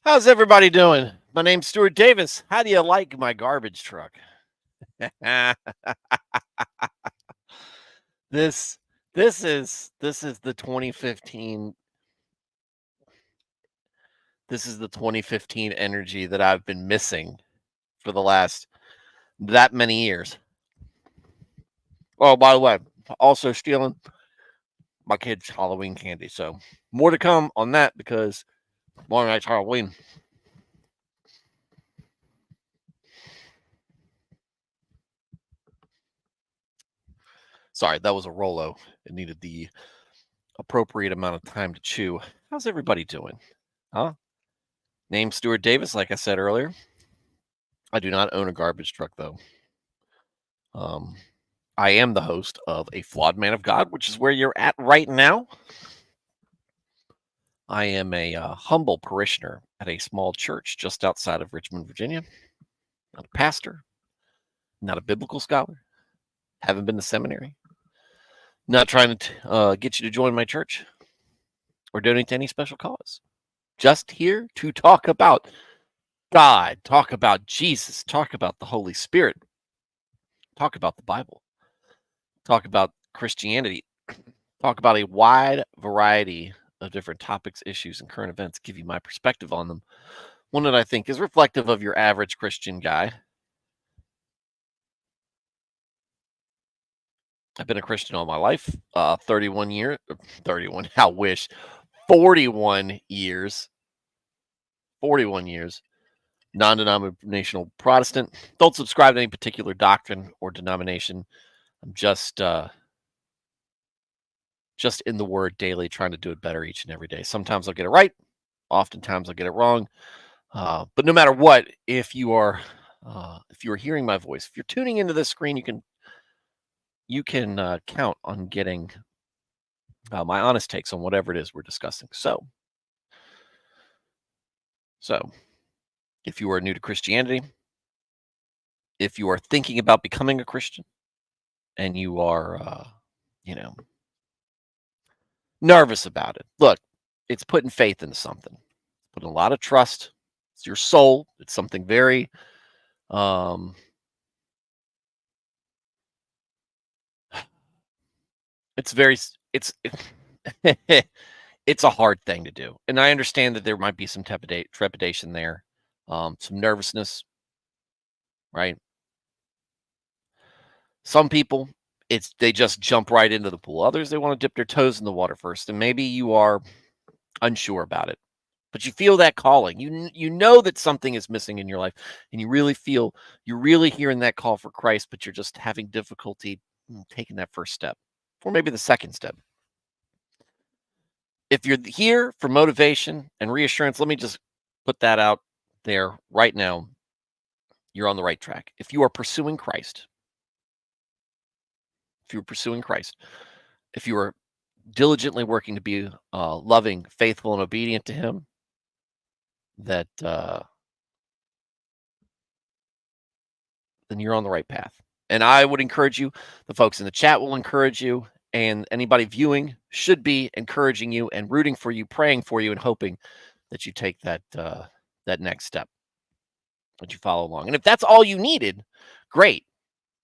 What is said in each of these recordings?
How's everybody doing? My name's Stuart Davis. How do you like my garbage truck? this this is the 2015 this is the 2015 energy that I've been missing for the last that many years. Oh, by the way, also stealing my kids' Halloween candy. So more to come on that because tomorrow night's Halloween. Sorry, that was a Rolo. It needed the appropriate amount of time to chew. How's everybody doing? Huh? Name Stuart Davis, like I said earlier. I do not own a garbage truck, though. Um, I am the host of A Flawed Man of God, which is where you're at right now. I am a humble parishioner at a small church just outside of Richmond, Virginia. Not a pastor, not a biblical scholar, haven't been to seminary, not trying to get you to join my church or donate to any special cause. Just here to talk about God, talk about Jesus, talk about the Holy Spirit, talk about the Bible, talk about Christianity, talk about a wide variety of different topics, issues, and current events, give you my perspective on them. One that I think is reflective of your average Christian guy. I've been a Christian all my life, 31 years, 31, I wish, 41 years, 41 years, non-denominational Protestant. Don't subscribe to any particular doctrine or denomination. I'm just in the word daily, trying to do it better each and every day. Sometimes I'll get it right. Oftentimes I'll get it wrong. But no matter what, if you are hearing my voice, if you're tuning into this screen, you can count on getting my honest takes on whatever it is we're discussing. So if you are new to Christianity, if you are thinking about becoming a Christian, and you are, nervous about it, look, it's putting faith into something, putting a lot of trust. It's your soul. It's something very, it's very, it's, it's a hard thing to do, and I understand that there might be some trepidation there, some nervousness, right? Some people, they just jump right into the pool. Others, they want to dip their toes in the water first, and maybe you are unsure about it, but you feel that calling. You know that something is missing in your life, and you really feel you're really hearing that call for Christ, but you're just having difficulty taking that first step, or maybe the second step. If you're here for motivation and reassurance, let me just put that out there right now. You're on the right track. If you are pursuing Christ, if you are diligently working to be loving, faithful, and obedient to Him, that then you're on the right path. And I would encourage you, the folks in the chat will encourage you, and anybody viewing should be encouraging you and rooting for you, praying for you, and hoping that you take that next step, that you follow along. And if that's all you needed, great.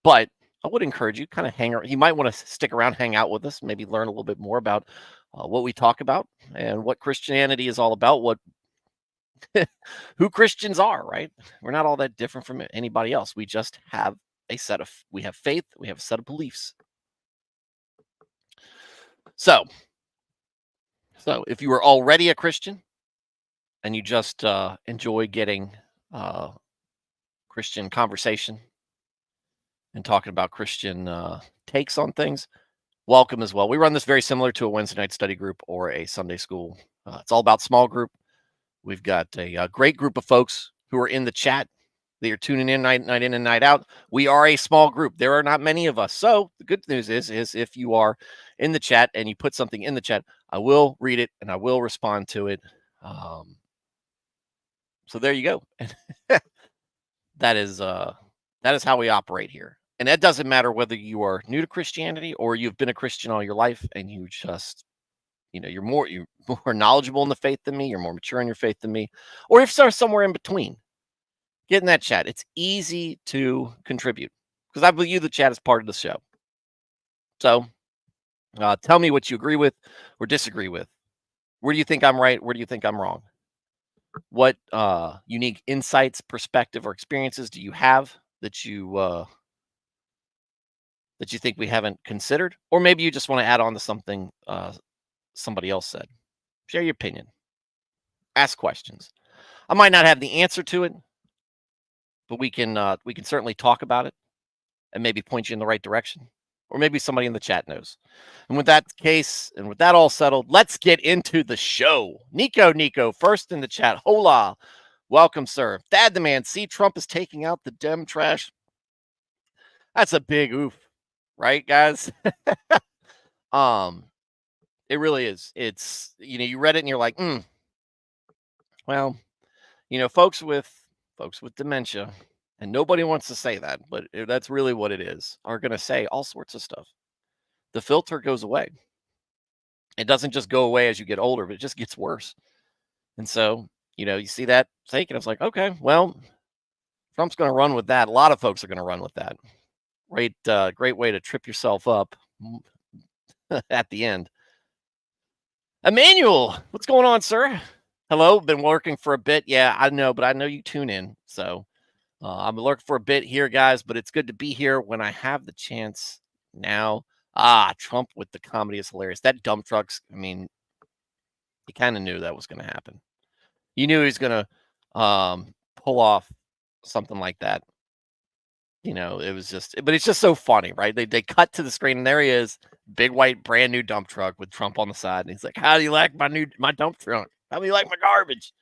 But I would encourage you kind of hang around. You might want to stick around, hang out with us, maybe learn a little bit more about what we talk about and what Christianity is all about, what who Christians are, right? We're not all that different from anybody else. We just have we have faith, we have a set of beliefs. So if you are already a Christian and you just enjoy getting Christian conversation and talking about Christian takes on things, welcome as well. We run this very similar to a Wednesday night study group or a Sunday school. It's all about small group. We've got a great group of folks who are in the chat. They are tuning in night in and night out. We are a small group. There are not many of us. So the good news is if you are in the chat and you put something in the chat, I will read it and I will respond to it. So there you go. That is how we operate here. And that doesn't matter whether you are new to Christianity or you've been a Christian all your life and you just you're more knowledgeable in the faith than me, you're more mature in your faith than me, or if so, somewhere in between, get in that chat. It's easy to contribute because I view the chat as part of the show. So tell me what you agree with or disagree with. Where do you think I'm right? Where do you think I'm wrong? What unique insights, perspective, or experiences do you have that you think we haven't considered? Or maybe you just want to add on to something somebody else said. Share your opinion. Ask questions. I might not have the answer to it, but we can certainly talk about it and maybe point you in the right direction. Or maybe somebody in the chat knows. And with that case, and with that all settled, let's get into the show. Nico, first in the chat. Hola. Welcome, sir. Thad the man. See, Trump is taking out the Dem trash. That's a big oof, right, guys? It really is. It's, you read it and you're like, well, folks with dementia, and nobody wants to say that, but that's really what it is, are going to say all sorts of stuff. The filter goes away. It doesn't just go away as you get older, but it just gets worse. And so, you see that take, and it's like, okay, well, Trump's going to run with that. A lot of folks are going to run with that. Great way to trip yourself up at the end. Emmanuel, what's going on, sir? Hello, been working for a bit. Yeah, I know, but I know you tune in. So I'm lurking for a bit here, guys, but it's good to be here when I have the chance now. Trump with the comedy is hilarious. That dump trucks, I mean, you kind of knew that was going to happen. You knew he was going to pull off something like that. It was just, but it's just so funny, right? They cut to the screen and there he is, big white brand new dump truck with Trump on the side, and he's like, "How do you like my dump truck? How do you like my garbage?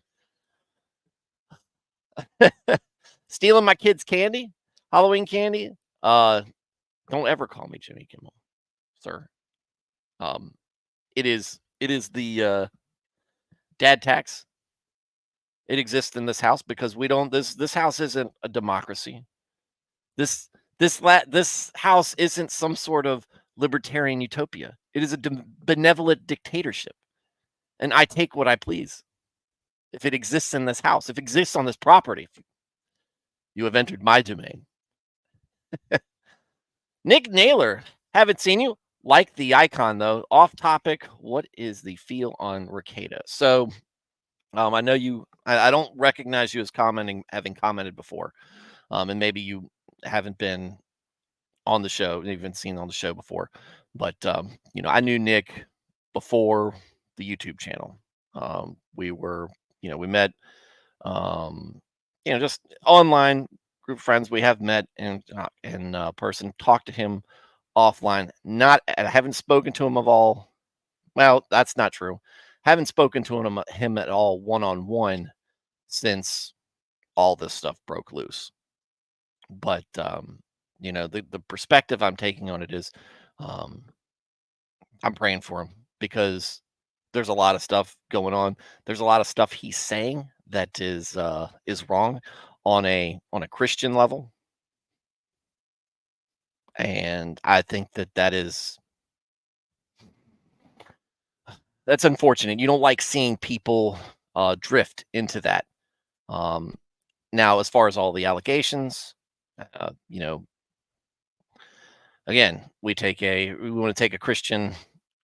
Stealing my kids' candy, Halloween candy? Don't ever call me Jimmy Kimmel, sir. It is the dad tax. It exists in this house because we don't. This house isn't a democracy. This house isn't some sort of libertarian utopia. It is a benevolent dictatorship, and I take what I please. If it exists in this house, if it exists on this property, you have entered my domain. Nick Naylor, haven't seen you. Like the icon though. Off topic. What is the feel on Ricada? So, I know you. I don't recognize you as having commented before, and maybe you haven't been on the show, even seen on the show before. But I knew Nick before the YouTube channel. We met, just online group of friends. We have met in person, talked to him offline. I haven't spoken to him of all. Well, that's not true. Haven't spoken to him at all one-on-one since all this stuff broke loose. But the perspective I'm taking on it is, I'm praying for him because there's a lot of stuff going on. There's a lot of stuff he's saying that is wrong on a Christian level, and I think that's unfortunate. You don't like seeing people drift into that. Now, as far as all the allegations, again, we want to take a Christian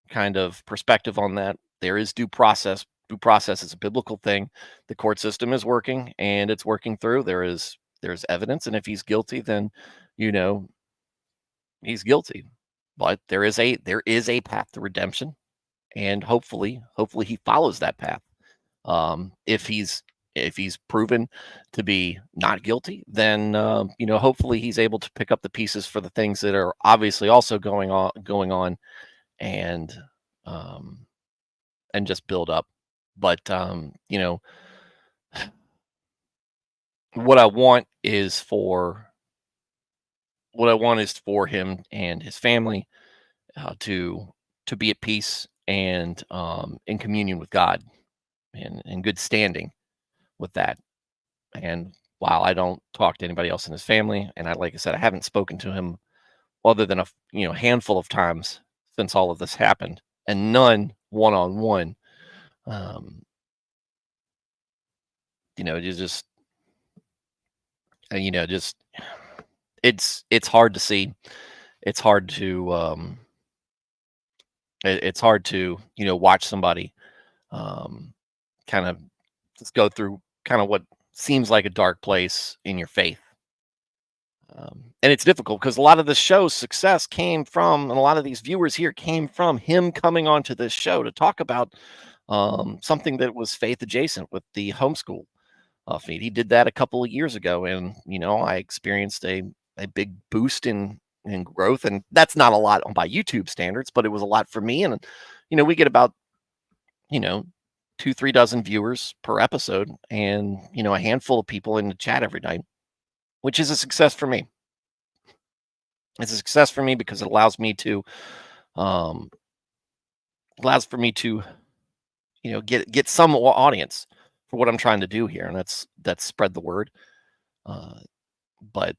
kind of perspective on that. There is due process. Due process is a biblical thing. The court system is working, and it's working through. There's evidence, and if he's guilty, then he's guilty. But there is a path to redemption, and hopefully he follows that path. If he's proven to be not guilty, then hopefully he's able to pick up the pieces for the things that are obviously also going on, and just build up. But what I want is for him and his family to be at peace and in communion with God and in good standing with that. And while I don't talk to anybody else in his family, and like I said, I haven't spoken to him other than a handful of times since all of this happened, and none one-on-one. Um, you just just it's hard to see. It's hard to it's hard to watch somebody um, kind of just go through kind of what seems like a dark place in your faith. And it's difficult because a lot of the show's success came from, and a lot of these viewers here came from him coming onto this show to talk about something that was faith adjacent with the homeschool feed. He did that a couple of years ago, and I experienced a big boost in growth, and that's not a lot by YouTube standards, but it was a lot for me. And we get about you know 2-3 dozen viewers per episode, and a handful of people in the chat every night, which is a success for me. It's a success for me because it um allows for me to get some audience for what I'm trying to do here, and that's spread the word. uh but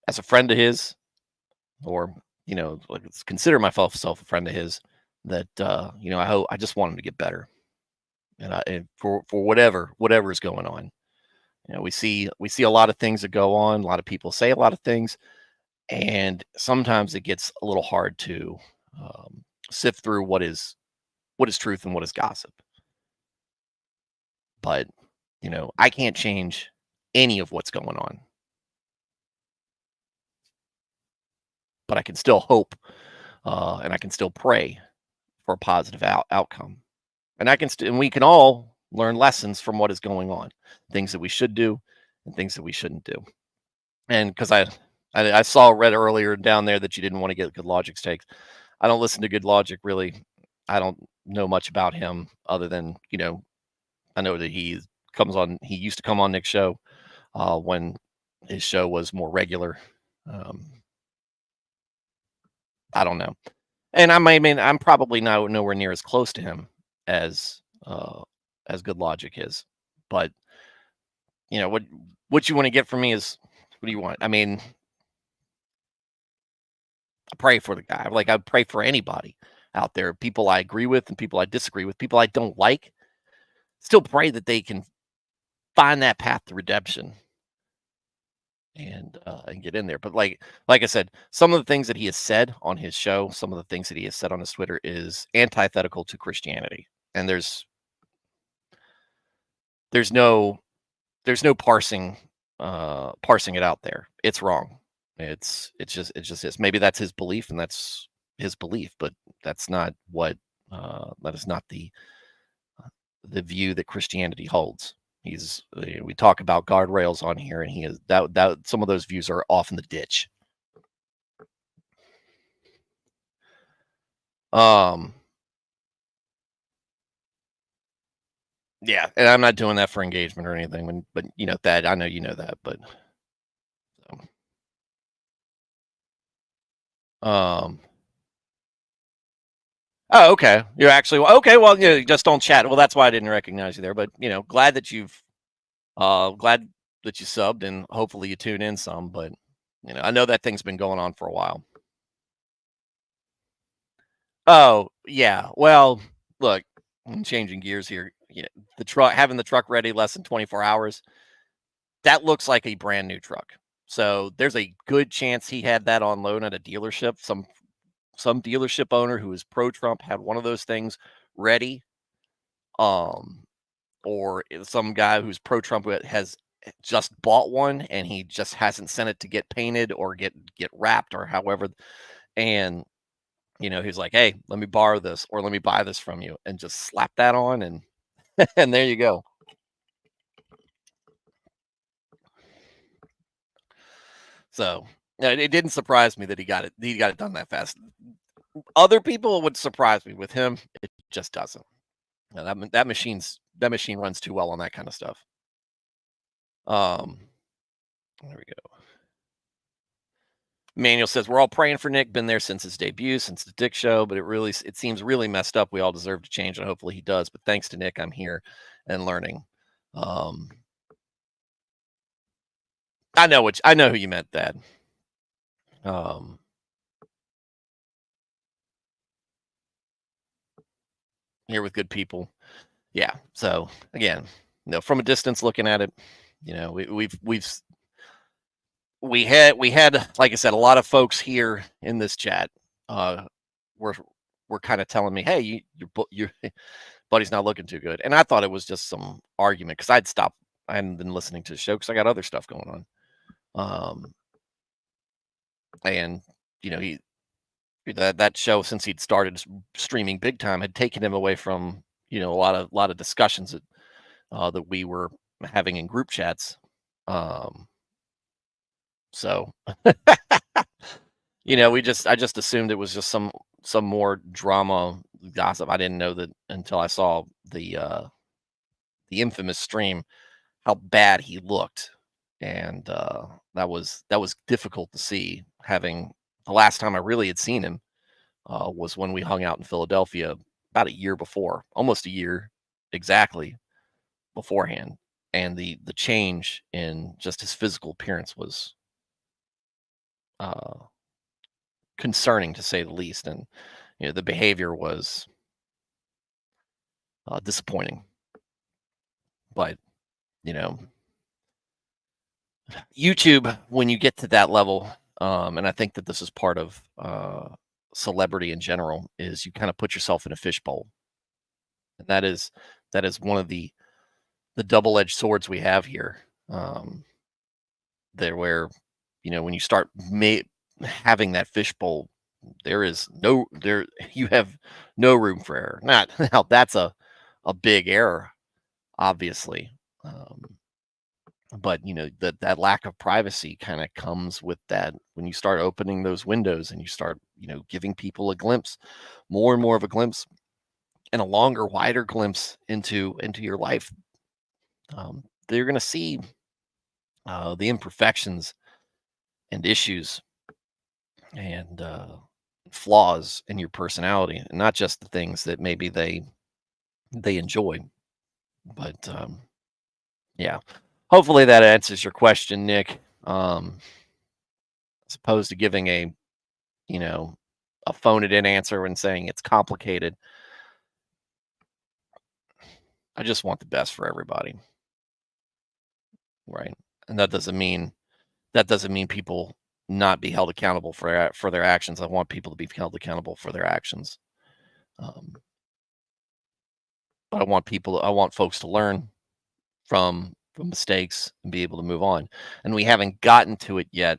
as a friend of his, or let's consider myself a friend of his, that I just want him to get better, and for whatever is going on. We see a lot of things that go on, a lot of people say a lot of things, and sometimes it gets a little hard to sift through what is truth and what is gossip. But I can't change any of what's going on, but I can still hope, and I can still pray for a positive outcome. And and we can all learn lessons from what is going on, things that we should do and things that we shouldn't do. And because I saw read earlier down there that you didn't want to get Good Logic's takes. I don't listen to Good Logic really. I don't know much about him other than I know that he used to come on Nick's show when his show was more regular. Um, I don't know, and I'm probably nowhere near as close to him as uh, as Good Logic is, but what you want to get from me is, what do you want? I mean, I pray for the guy. Like, I pray for anybody out there, people I agree with and people I disagree with, people I don't like. Still pray that they can find that path to redemption and get in there. But like I said, some of the things that he has said on his show, some of the things that he has said on his Twitter is antithetical to Christianity. And there's no parsing it out there. It's wrong. It's just is. Maybe that's his belief and that's his belief, but that's not what that is not the view that Christianity holds. We talk about guardrails on here, and he is that some of those views are off in the ditch. Um, yeah, and I'm not doing that for engagement or anything. But that, I know you know that, but um. Oh, okay. You're actually okay. Well, just don't chat. Well, that's why I didn't recognize you there. But glad that glad that you subbed, and hopefully you tune in some. But I know that thing's been going on for a while. Oh, yeah. Well, look, I'm changing gears here. Having the truck ready less than 24 hours, that looks like a brand new truck. So there's a good chance he had that on loan at a dealership. Some dealership owner who is pro Trump had one of those things ready. Or some guy who's pro Trump has just bought one and he just hasn't sent it to get painted or get wrapped or however. And he's like, hey, let me borrow this or let me buy this from you, and just slap that on, and and there you go. So it didn't surprise me that he got it done that fast. Other people would surprise me. With him, it just doesn't. That machine runs too well on that kind of stuff. Um, there we go. Manuel says, we're all praying for Nick. Been there since his debut, since the Dick Show, but it seems really messed up. We all deserve to change, and hopefully he does. But thanks to Nick, I'm here and learning. I know who you meant, Dad. here with good people. Yeah. So again, from a distance looking at it, we had like I said, a lot of folks here in this chat uh were were kind of telling me, hey, your buddy's not looking too good, and I thought it was just some argument because I'd stopped. I hadn't been listening to the show because I got other stuff going on. And he that show, since he'd started streaming big time, had taken him away from a lot of discussions that we were having in group chats. So I just assumed it was just some more drama gossip. I didn't know that until I saw the infamous stream, how bad he looked, and that was difficult to see. Having the last time I really had seen him was when we hung out in Philadelphia about a year before, almost a year exactly beforehand, and the change in just his physical appearance was uh, concerning, to say the least, and the behavior was disappointing. But you know, YouTube, when you get to that level, and I think that this is part of celebrity in general, is you kind of put yourself in a fishbowl, and that is one of the double-edged swords we have here. There, where when you start having that fishbowl, there is no there you have no room for error. Not now, that's a big error, obviously. But that lack of privacy kind of comes with that when you start opening those windows and you start giving people a glimpse, more and more of a glimpse, and a longer, wider glimpse into your life. They're going to see the imperfections and issues and flaws in your personality, and not just the things that maybe they enjoy. But yeah, hopefully that answers your question, Nick. As opposed to giving you know a phone it in answer and saying it's complicated. I just want the best for everybody, right? And that doesn't mean people not be held accountable for their actions. I want people to be held accountable for their actions. Um, but I want folks to learn from mistakes and be able to move on. And we haven't gotten to it yet,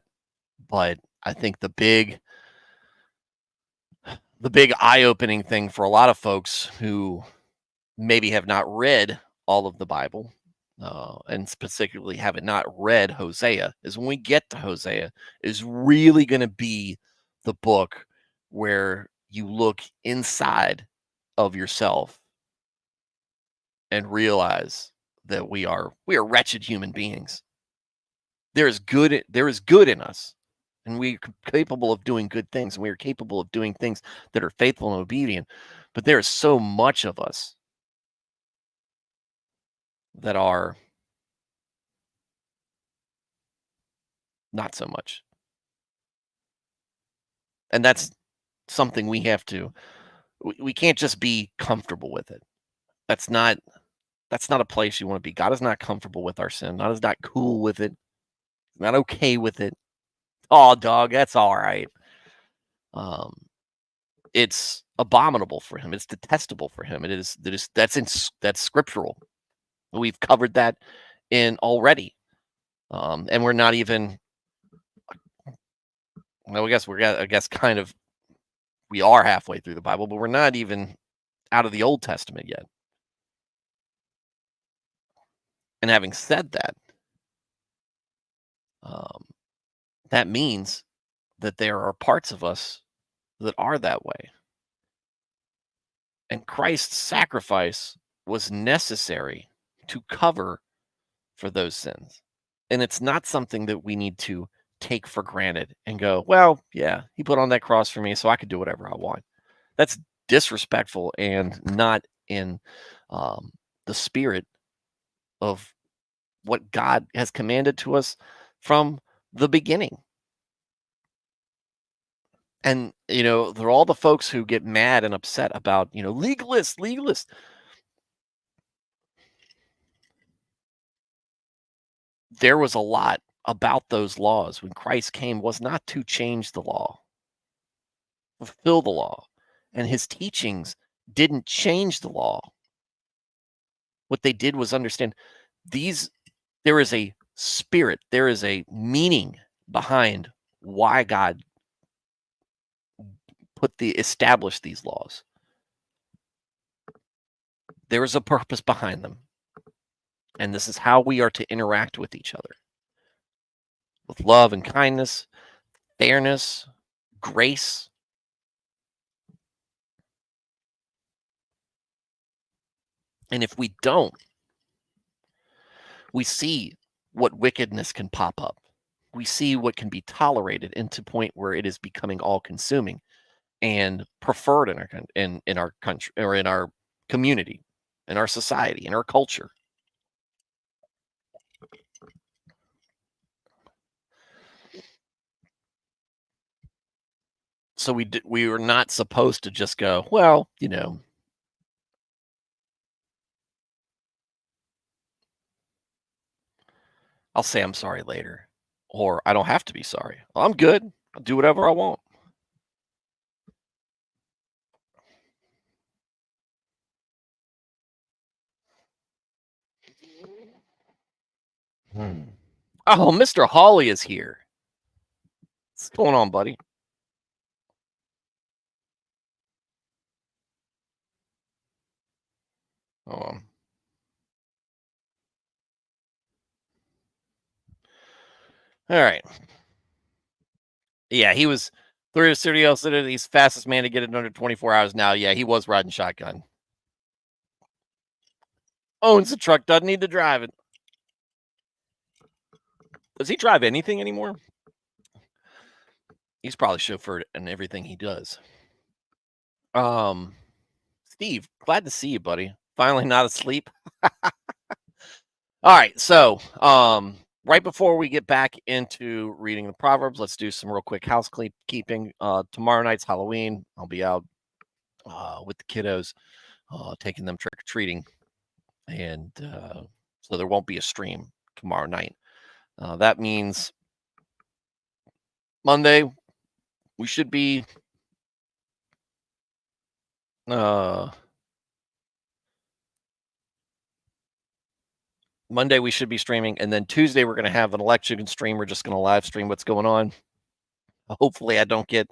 but I think the big eye-opening thing for a lot of folks who maybe have not read all of the Bible, and specifically have not read Hosea, is when we get to Hosea, is really going to be the book where you look inside of yourself and realize that we are wretched human beings. There is good in us, and we are capable of doing good things, and we are capable of doing things that are faithful and obedient. But there is so much of us that are not so much. And that's something we can't just be comfortable with it. That's not that's not a place you want to be. God is not comfortable with our sin. God is not cool with it. Not okay with it. Oh, dog, that's all right. Um, it's abominable for him. It's detestable for him. That's scriptural. We've covered that in already. And we're not even, well, I guess kind of, we are halfway through the Bible, but we're not even out of the Old Testament yet. And having said that, um, that means that there are parts of us that are that way. And Christ's sacrifice was necessary to cover for those sins. And it's not something that we need to take for granted and go, well, yeah, he put on that cross for me, so I could do whatever I want. That's disrespectful and not in the spirit of what God has commanded to us from the beginning. And, there are all the folks who get mad and upset about, legalists. There was a lot about those laws when Christ came was not to change the law, fulfill the law. And his teachings didn't change the law. What they did was understand these there is a spirit, there is a meaning behind why God established these laws. There is a purpose behind them. And this is how we are to interact with each other. With love and kindness, fairness, grace. And if we don't, we see what wickedness can pop up. We see what can be tolerated into point where it is becoming all-consuming and preferred in our country or in our community, in our society, in our culture. So we were not supposed to just go, well, I'll say I'm sorry later, or I don't have to be sorry. I'm good. I'll do whatever I want. Oh, Mr. Hawley is here. What's going on, buddy? Um, all right. Yeah, he was through his studio. He's fastest man to get it under 24 hours now. Yeah, he was riding shotgun. Owns the truck, doesn't need to drive it. Does he drive anything anymore? He's probably chauffeured in everything he does. Steve, glad to see you, buddy. Finally not asleep. All right, so right before we get back into reading the Proverbs, let's do some real quick housekeeping. Tomorrow night's Halloween. I'll be out with the kiddos, taking them trick or treating, and so there won't be a stream tomorrow night. That means Monday we should be streaming, and then Tuesday we're going to have an election stream. We're just going to live stream what's going on. Hopefully, I don't get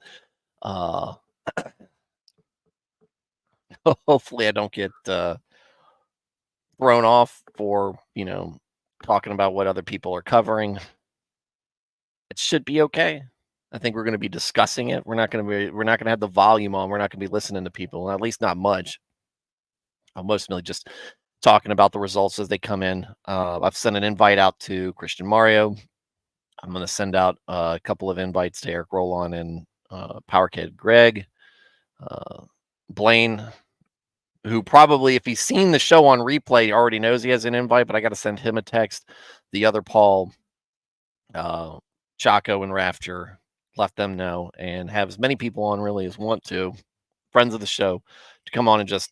hopefully I don't get thrown off for talking about what other people are covering. It should be okay. I think we're going to be discussing it. We're not going to have the volume on. We're not going to be listening to people, at least not much. I'm mostly just talking about the results as they come in. I've sent an invite out to Christian Mario. I'm going to send out a couple of invites to Eric Rollon and Power Kid Greg, Blaine, who probably, if he's seen the show on replay, already knows he has an invite, but I got to send him a text. The other Paul, Chaco, and Rafter, left them know, and have as many people on really as want to, friends of the show, to come on and just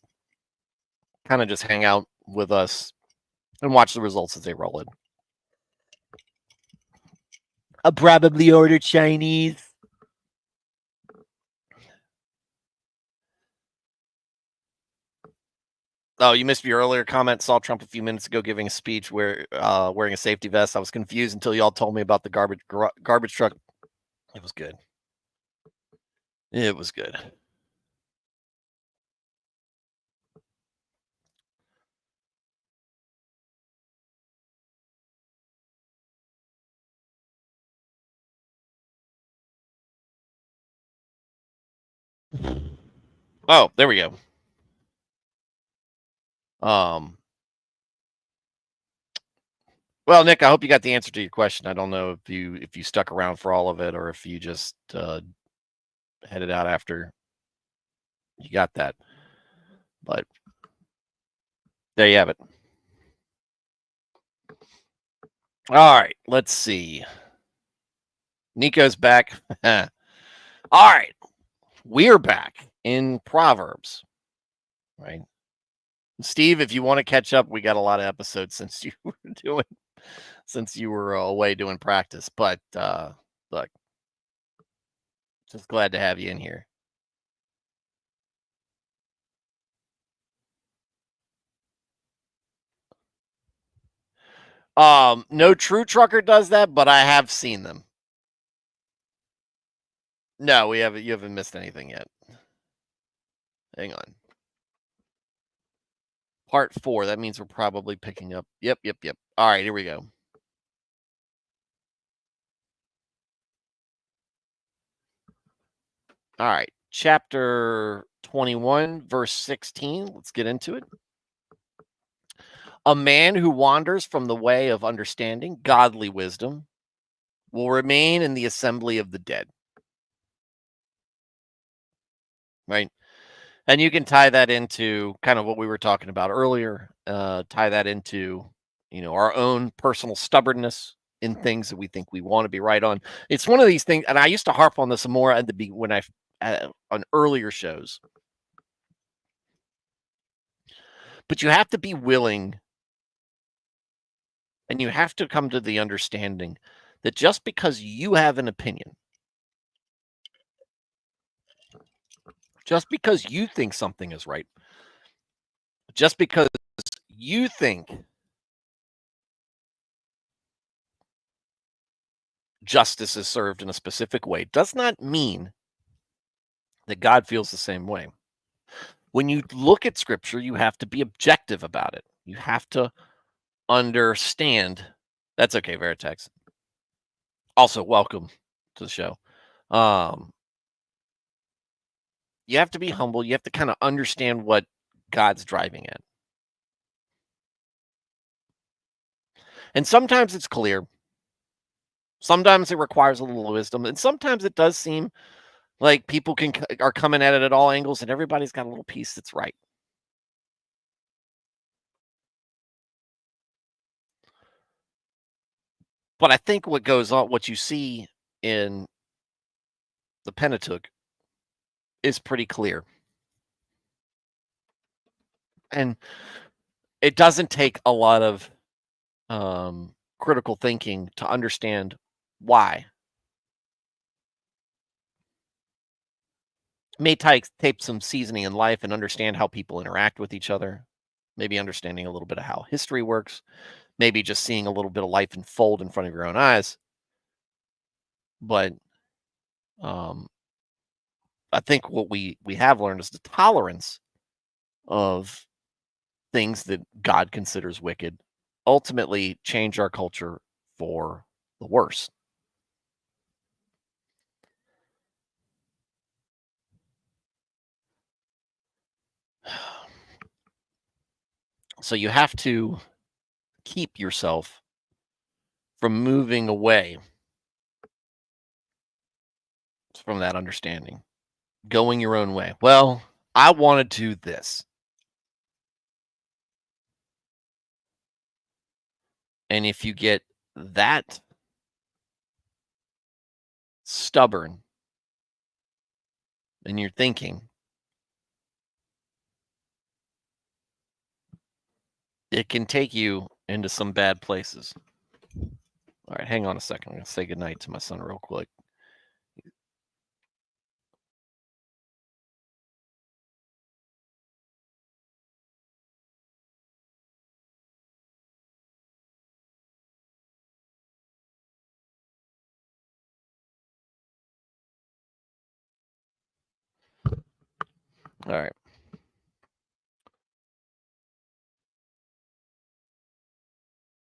kind of just hang out with us and watch the results as they roll in. I'll probably order Chinese. Oh, you missed your earlier comment. Saw Trump a few minutes ago giving a speech where wearing a safety vest. I was confused until y'all told me about the garbage truck. It was good. It was good. Oh, there we go. Well, Nick, I hope you got the answer to your question. I don't know if you stuck around for all of it or if you just headed out after you got that. But there you have it. All right, let's see. Nico's back. All right, We're back in Proverbs, right? Steve, if you want to catch up, we got a lot of episodes since you were doing since you were away doing practice. But look, just glad to have you in here. No true trucker does that, but I have seen them. No, we haven't. You haven't missed anything yet. Hang on. Part 4. That means we're probably picking up. Yep, yep, yep. All right, here we go. All right, chapter 21, verse 16. Let's get into it. A man who wanders from the way of understanding, godly wisdom, will remain in the assembly of the dead. Right. And you can tie that into kind of what we were talking about earlier, tie that into, our own personal stubbornness in things that we think we want to be right on. It's one of these things, and I used to harp on this more at the when I on earlier shows. But you have to be willing, and you have to come to the understanding that just because you have an opinion, just because you think something is right, just because you think justice is served in a specific way, does not mean that God feels the same way. When you look at scripture, you have to be objective about it. You have to understand. That's okay, Veritex. Also, welcome to the show. You have to be humble. You have to kind of understand what God's driving at. And sometimes it's clear. Sometimes it requires a little wisdom. And sometimes it does seem like people are coming at it at all angles and everybody's got a little piece that's right. But I think what goes on, what you see in the Pentateuch is pretty clear. And it doesn't take a lot of critical thinking to understand why. It may take some seasoning in life and understand how people interact with each other, maybe understanding a little bit of how history works, maybe just seeing a little bit of life unfold in front of your own eyes. But I think what we have learned is the tolerance of things that God considers wicked ultimately change our culture for the worse. So you have to keep yourself from moving away from that understanding, going your own way. Well, I want to do this. And if you get that stubborn in your thinking, it can take you into some bad places. All right, hang on a second. I'm going to say goodnight to my son real quick. All right.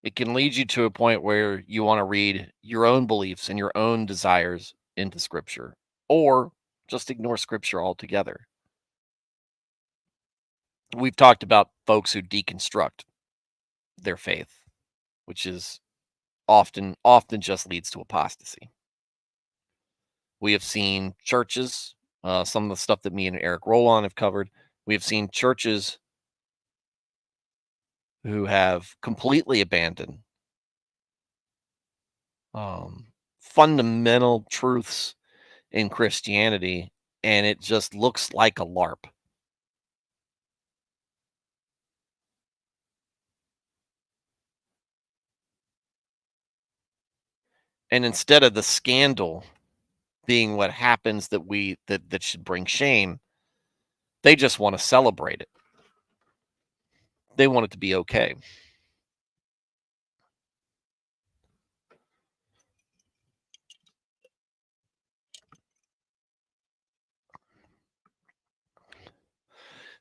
It can lead you to a point where you want to read your own beliefs and your own desires into scripture, or just ignore scripture altogether. We've talked about folks who deconstruct their faith, which is often just leads to apostasy. We have seen churches, some of the stuff that me and Eric Rollon have covered. We have seen churches who have completely abandoned fundamental truths in Christianity and it just looks like a LARP. And instead of the scandal being what happens that should bring shame, they just want to celebrate it. They want it to be okay.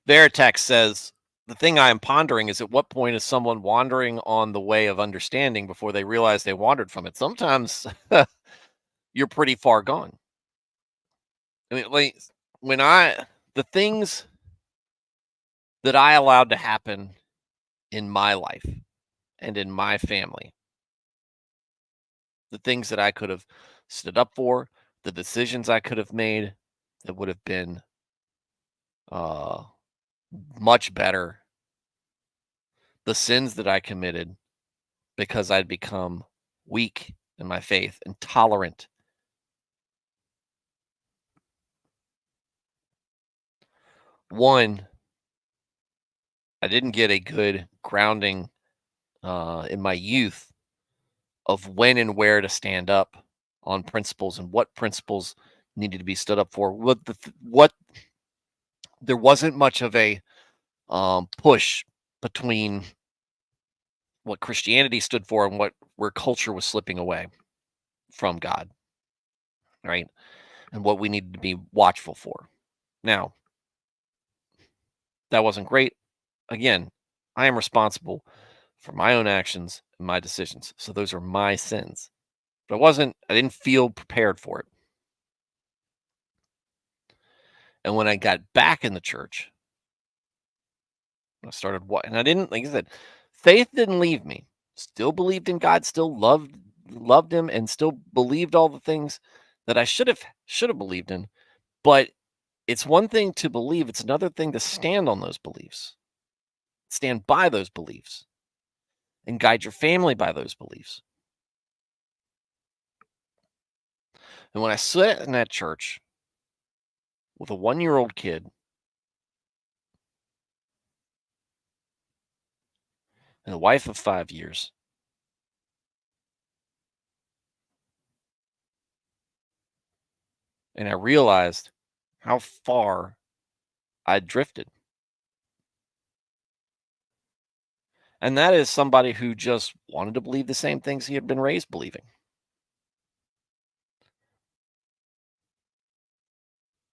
Veritex says, the thing I am pondering is at what point is someone wandering on the way of understanding before they realize they wandered from it? Sometimes you're pretty far gone. I mean, like when the things that I allowed to happen in my life and in my family, the things that I could have stood up for, the decisions I could have made that would have been uh, much better, the sins that I committed because I'd become weak in my faith, intolerant. One, I didn't get a good grounding in my youth of when and where to stand up on principles and what principles needed to be stood up for. What there wasn't much of a push between what Christianity stood for and what where culture was slipping away from God, right? And what we needed to be watchful for. Now, that wasn't great. Again, I am responsible for my own actions and my decisions. So those are my sins. But I didn't feel prepared for it. And when I got back in the church, I started what and I didn't like I said, faith didn't leave me. Still believed in God, still loved him and still believed all the things that I should have believed in. But it's one thing to believe, it's another thing to stand on those beliefs. Stand by those beliefs and guide your family by those beliefs. And when I sat in that church with a 1-year-old kid and a wife of 5 years, and I realized how far I'd drifted. And that is somebody who just wanted to believe the same things he had been raised believing.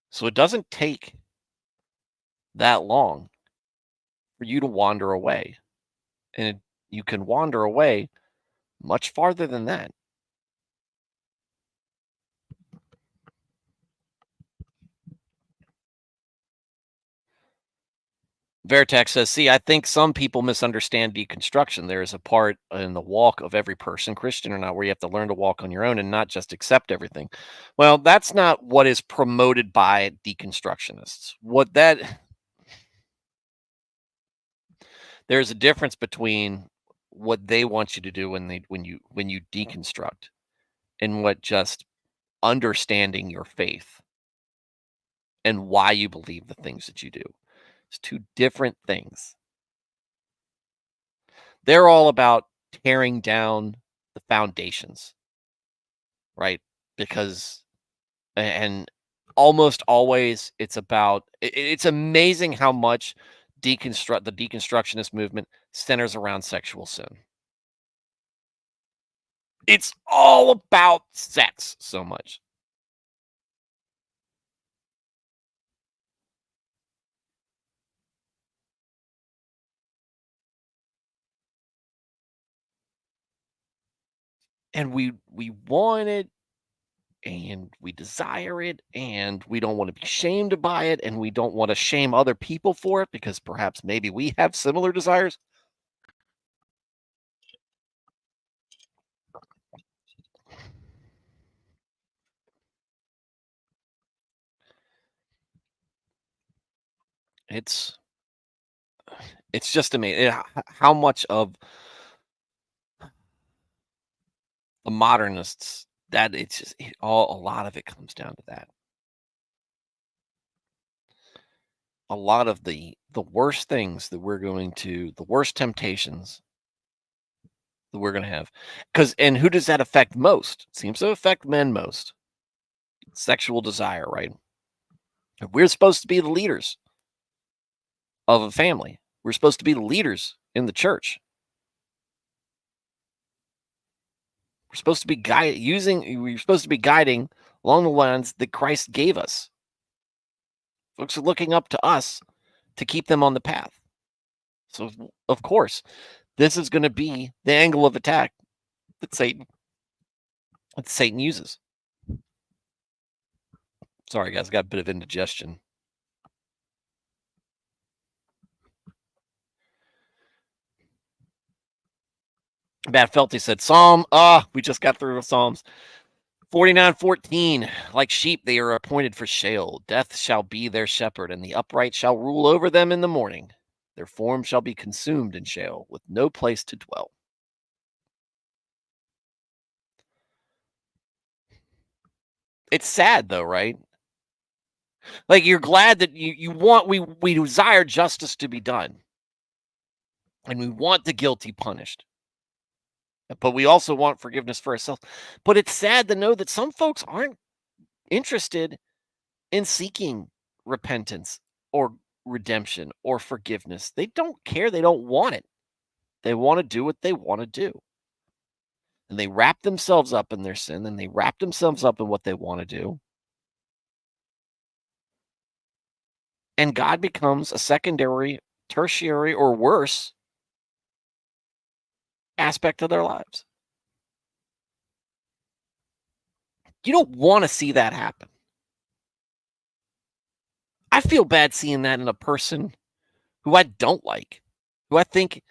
So it doesn't take that long for you to wander away. And you can wander away much farther than that. Vertex says, see, I think some people misunderstand deconstruction. There is a part in the walk of every person, Christian or not, where you have to learn to walk on your own and not just accept everything. Well, that's not what is promoted by deconstructionists. There's a difference between what they want you to do when you deconstruct and what just understanding your faith and why you believe the things that you do. It's two different things. They're all about tearing down the foundations, right? Because and almost always it's amazing how much the deconstructionist movement centers around sexual sin. It's all about sex so much. And we want it and we desire it and we don't want to be shamed by it and we don't want to shame other people for it because perhaps maybe we have similar desires. It's it's just amazing how much of the modernists that it's just all a lot of it comes down to that. a lot of the worst things that the worst temptations that we're going to have. And who does that affect most? It seems to affect men most. Sexual desire, right? We're supposed to be the leaders of a family. We're supposed to be the leaders in the church. We're supposed to be we're supposed to be guiding along the lines that Christ gave us. Folks are looking up to us to keep them on the path. So of course, this is going to be the angle of attack that Satan uses. Sorry guys, I got a bit of indigestion. Matt Felty said, we just got through the Psalms. 49:14, like sheep they are appointed for Sheol. Death shall be their shepherd, and the upright shall rule over them in the morning. Their form shall be consumed in Sheol, with no place to dwell. It's sad though, right? Like you're glad that we desire justice to be done. And we want the guilty punished. But we also want forgiveness for ourselves. But it's sad to know that some folks aren't interested in seeking repentance or redemption or forgiveness. They don't care. They don't want it. They want to do what they want to do. And they wrap themselves up in their sin, and they wrap themselves up in what they want to do. And God becomes a secondary, tertiary, or worse aspect of their lives. You don't want to see that happen. I feel bad seeing that in a person who I don't like, who I think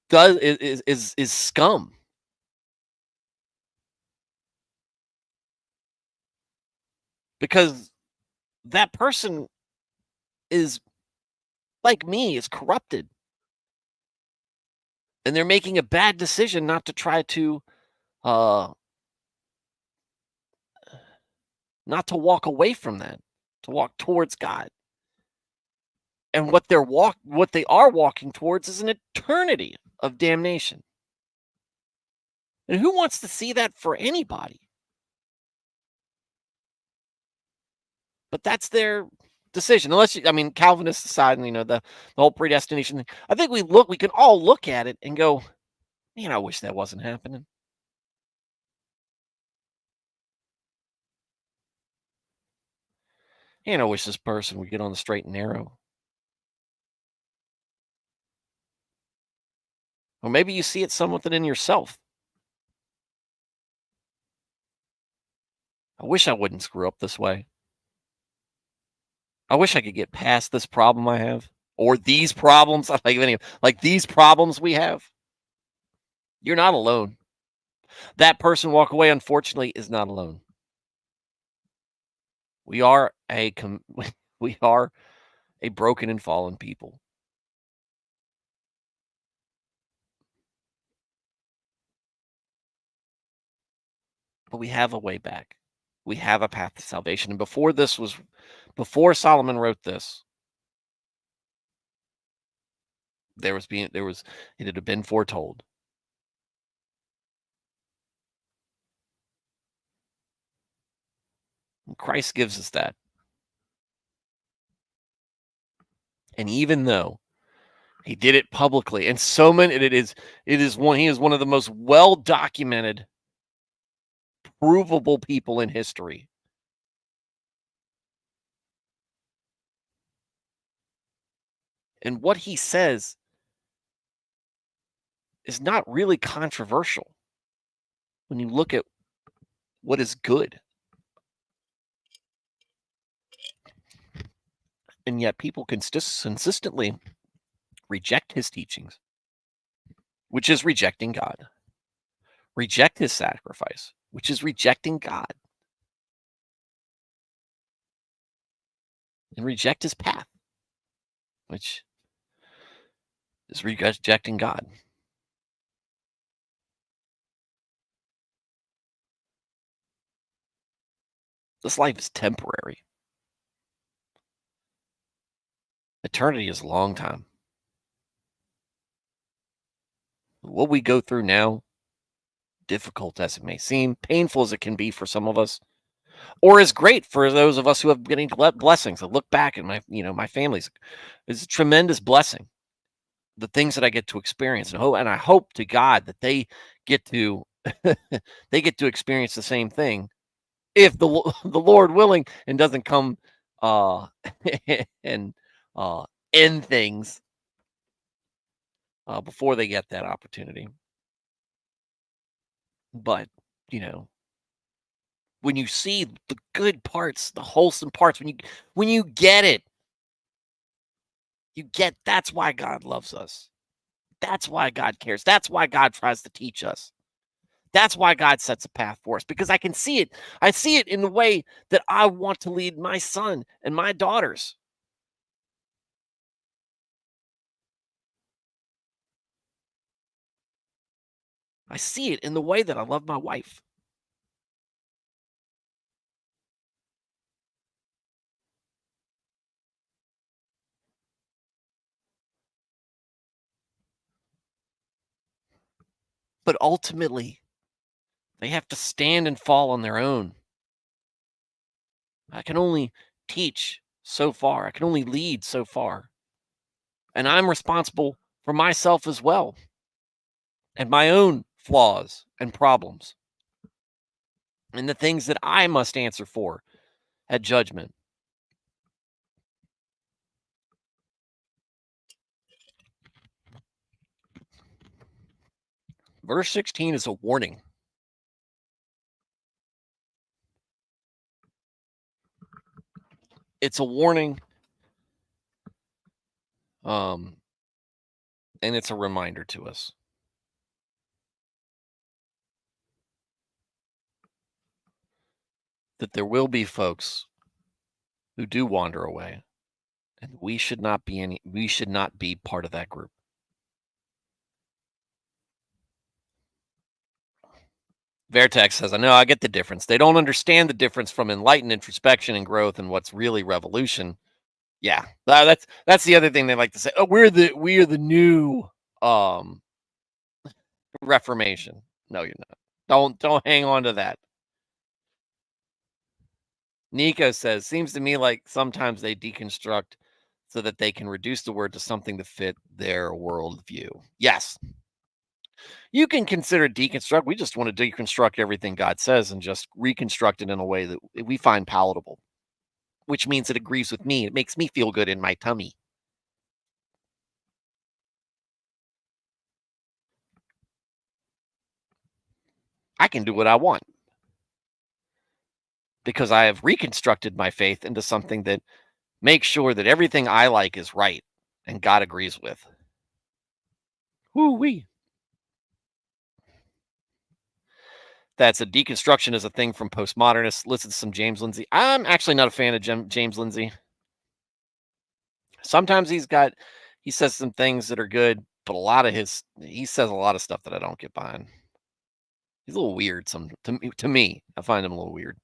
is scum. Because that person is like me, is corrupted. And they're making a bad decision not to try to not to walk away from that, to walk towards God. And what they are walking towards is an eternity of damnation. And who wants to see that for anybody? But that's their decision. Calvinists aside, and the whole predestination thing. I think we can all look at it and go, man, I wish that wasn't happening. Man, I wish this person would get on the straight and narrow. Or maybe you see it somewhat in yourself. I wish I wouldn't screw up this way. I wish I could get past this problem I have, or these problems. I like any like these problems we have. You're not alone. That person walk away, unfortunately, is not alone. We are we are a broken and fallen people. But we have a way back. We have a path to salvation. And before Solomon wrote this, it had been foretold. And Christ gives us that. And even though he did it publicly, and he is one of the most well documented, provable people in history. And what he says is not really controversial when you look at what is good. And yet people consistently reject his teachings, which is rejecting God. Reject his sacrifice, which is rejecting God. And reject his path, which is rejecting God. This life is temporary. Eternity is a long time. What we go through now, difficult as it may seem, painful as it can be for some of us, or is great for those of us who have getting blessings. I look back at my family's. It's a tremendous blessing. The things that I get to experience, and I hope to God that they get to they get to experience the same thing, if the Lord willing, and doesn't come and end things before they get that opportunity. But you know, when you see the good parts, the wholesome parts, when you get it, you get that's why God loves us. That's why God cares. That's why God tries to teach us. That's why God sets a path for us, because I can see it. I see it in the way that I want to lead my son and my daughters. I see it in the way that I love my wife. But ultimately, they have to stand and fall on their own. I can only teach so far. I can only lead so far. And I'm responsible for myself as well, and my own flaws and problems, and the things that I must answer for at judgment. Verse 16 is a warning. It's a warning, and it's a reminder to us that there will be folks who do wander away, and we should not be part of that group. Vertex says, I know, I get the difference. They don't understand the difference from enlightened introspection and growth and what's really revolution. Yeah, that's the other thing they like to say. Oh, we are the new um Reformation. No, you're not. Don't hang on to that. Nico says, seems to me like sometimes they deconstruct so that they can reduce the word to something to fit their worldview. Yes, you can consider deconstruct. We just want to deconstruct everything God says and just reconstruct it in a way that we find palatable, which means it agrees with me. It makes me feel good in my tummy. I can do what I want because I have reconstructed my faith into something that makes sure that everything I like is right and God agrees with. Woo wee. That's a deconstruction is a thing from postmodernists. Listen to some James Lindsay. I'm actually not a fan of James Lindsay. Sometimes he says some things that are good, but he says a lot of stuff that I don't get behind. He's a little weird. To me, I find him a little weird.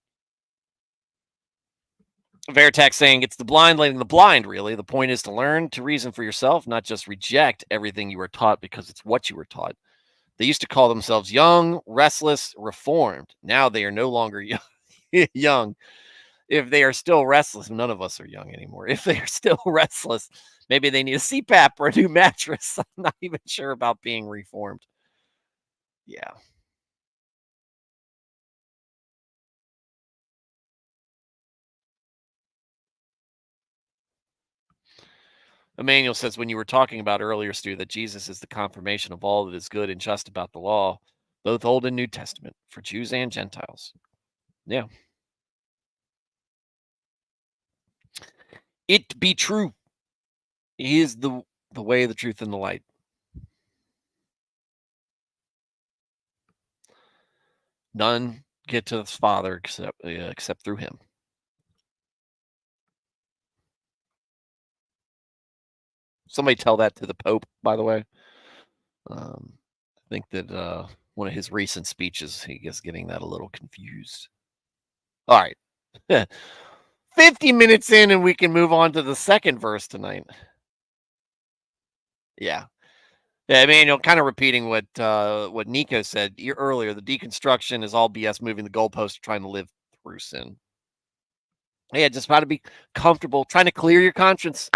Vertex saying it's the blind leading the blind, really. The point is to learn to reason for yourself, not just reject everything you were taught because it's what you were taught. They used to call themselves young, restless, reformed. Now they are no longer young. young. If they are still restless, none of us are young anymore. If they are still restless, maybe they need a CPAP or a new mattress. I'm not even sure about being reformed. Yeah. Emmanuel says, when you were talking about earlier, Stu, that Jesus is the confirmation of all that is good and just about the law, both Old and New Testament, for Jews and Gentiles. Yeah. It be true. He is the way, the truth, and the light. None get to the Father except through him. Somebody tell that to the Pope, by the way. I think that one of his recent speeches, he is getting that a little confused. All right. 50 minutes in, and we can move on to the second verse tonight. Yeah. Yeah, Emmanuel, kind of repeating what Nico said earlier. The deconstruction is all BS, moving the goalpost, trying to live through sin. Yeah, just about to be comfortable, trying to clear your conscience.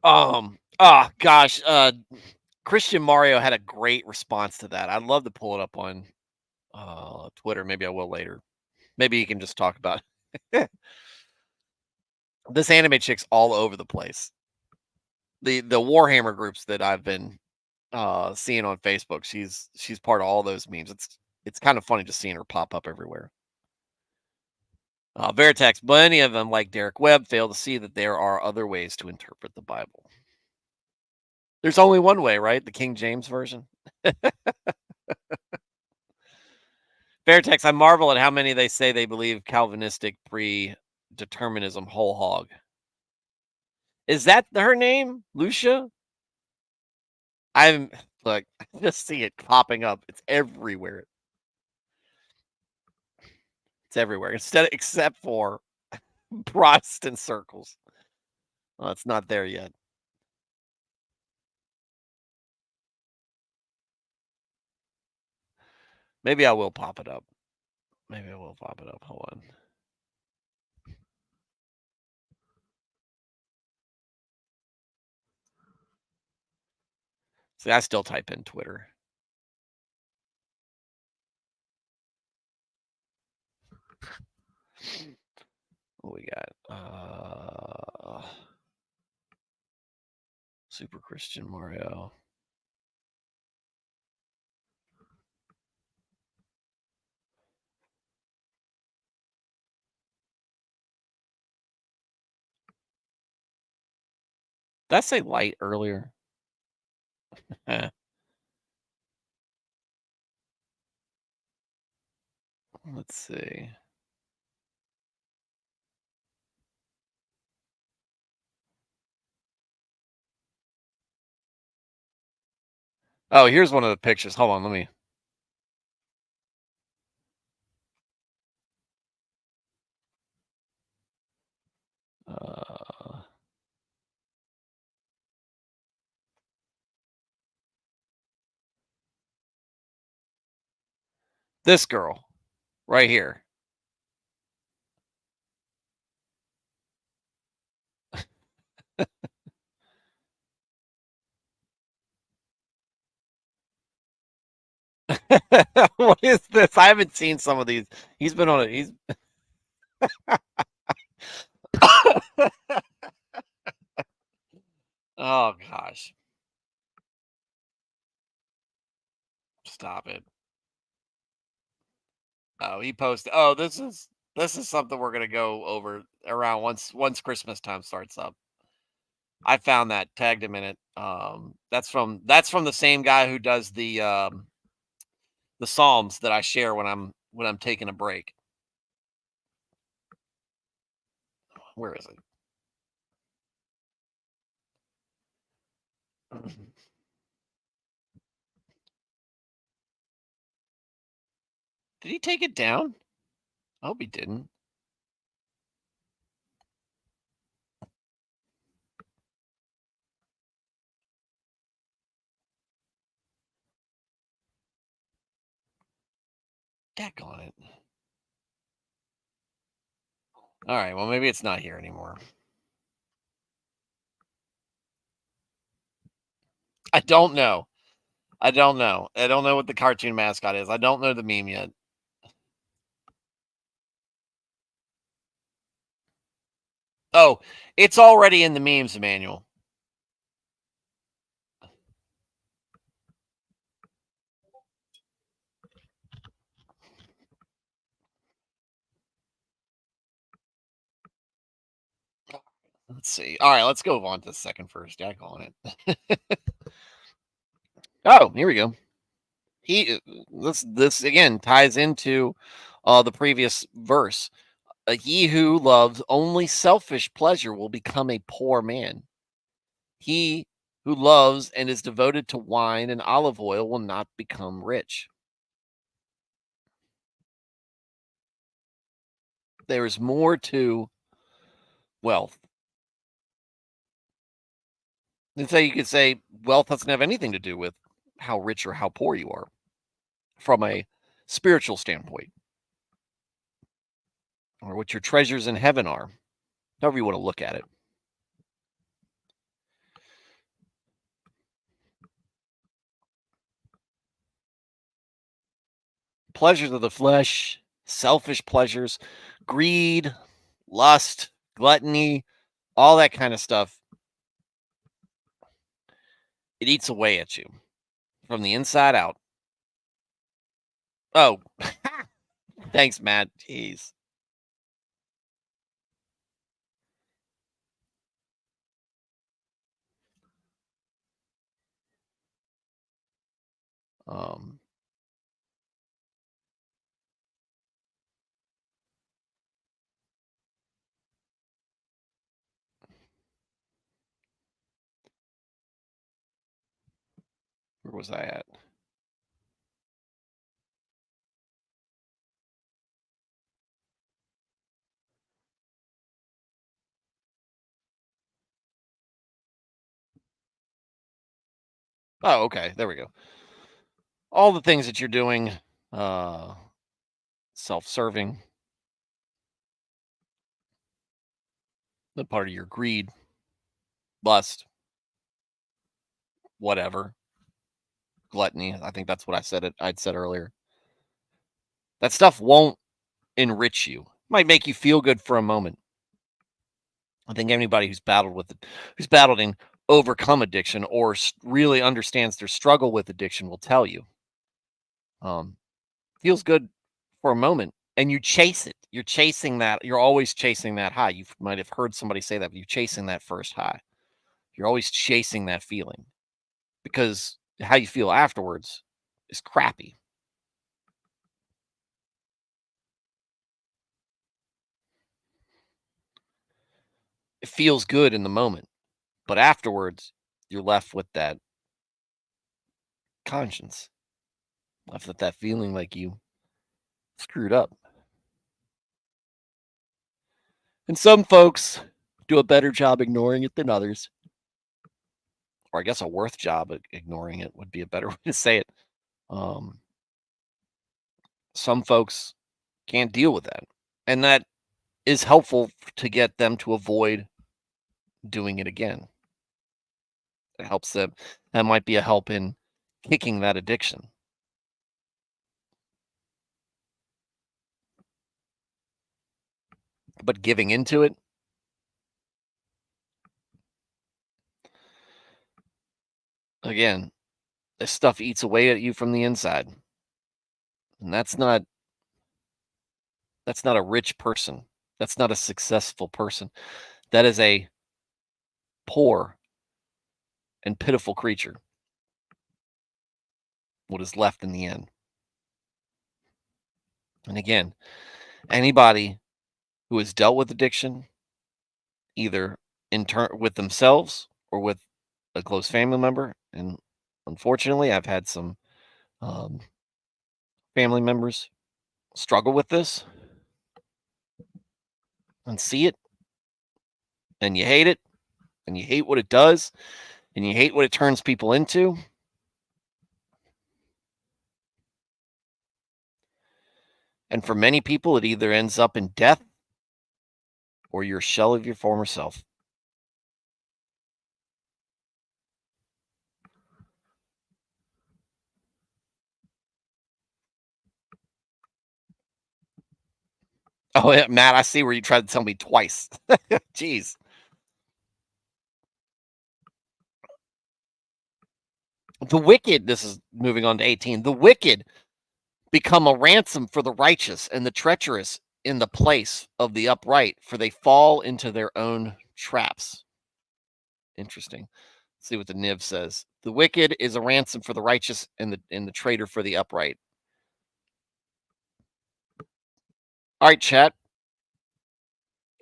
Oh gosh, Christian Mario had a great response to that. I'd love to pull it up on Twitter. Maybe I will later. Maybe you can just talk about it. This anime chick's all over the place. The Warhammer groups that I've been seeing on Facebook, she's part of all those memes. It's kind of funny just seeing her pop up everywhere. Veritex, many of them, like Derek Webb, fail to see that there are other ways to interpret the Bible. There's only one way, right? The King James version. Veritex, I marvel at how many they say they believe Calvinistic predeterminism whole hog. Is that her name, Lucia? I'm look, I just see it popping up. It's everywhere. It's everywhere. Except for Protestant circles. Well, it's not there yet. Maybe I will pop it up. Maybe I will pop it up. Hold on. See, I still type in Twitter. What we got? Super Christian Mario. Did I say light earlier? Let's see. Oh, here's one of the pictures. Hold on, let me. This girl right here. What is this? I haven't seen some of these. He's been on it. He's oh gosh. Stop it. Oh, he posted. Oh, this is something we're gonna go over around once Christmas time starts up. I found that, tagged him in it. That's from the same guy who does the Psalms that I share when I'm taking a break. Where is it? Did he take it down? I hope he didn't. Daggone it. All right, well maybe it's not here anymore. I don't know. I don't know. I don't know what the cartoon mascot is. I don't know the meme yet. Oh, it's already in the memes, Emmanuel. Let's see. All right, let's go on to the second first. Jack on it. Oh, here we go. This again ties into the previous verse. He who loves only selfish pleasure will become a poor man. He who loves and is devoted to wine and olive oil will not become rich. There is more to wealth. And so you could say wealth doesn't have anything to do with how rich or how poor you are from a spiritual standpoint, or what your treasures in heaven are, however you want to look at it. Pleasures of the flesh, selfish pleasures, greed, lust, gluttony, all that kind of stuff. It eats away at you from the inside out. Oh, thanks, Matt. Jeez. Um, where was I at? Oh, okay. There we go. All the things that you're doing, uh, self-serving, the part of your greed, lust, whatever, gluttony. I think that's what I'd said earlier. That stuff won't enrich you. Might make you feel good for a moment. I think anybody who's battled and overcome addiction or really understands their struggle with addiction will tell you. Um, Feels good for a moment, and you chase it. You're chasing that. You're always chasing that high. You might have heard somebody say that, but you're chasing that first high. You're always chasing that feeling because how you feel afterwards is crappy. It feels good in the moment, but afterwards, you're left with that conscience, left with that feeling like you screwed up. And some folks do a better job ignoring it than others. Or I guess a worth job at ignoring it would be a better way to say it. Um, some folks can't deal with that. And that is helpful to get them to avoid doing it again. It helps them. That might be a help in kicking that addiction. But giving into it, again, this stuff eats away at you from the inside. And that's not a rich person. That's not a successful person. That is a poor and pitiful creature. What is left in the end. And again, anybody who has dealt with addiction, either in turn with themselves or with a close family member, and unfortunately, I've had some um, family members struggle with this and see it, and you hate it, and you hate what it does, and you hate what it turns people into. And for many people, it either ends up in death or you're a shell of your former self. Oh, yeah, Matt, I see where you tried to tell me twice. Jeez. The wicked, this is moving on to 18. The wicked become a ransom for the righteous, and the treacherous in the place of the upright, for they fall into their own traps. Interesting. Let's see what the Niv says. The wicked is a ransom for the righteous, and the traitor for the upright. All right, chat.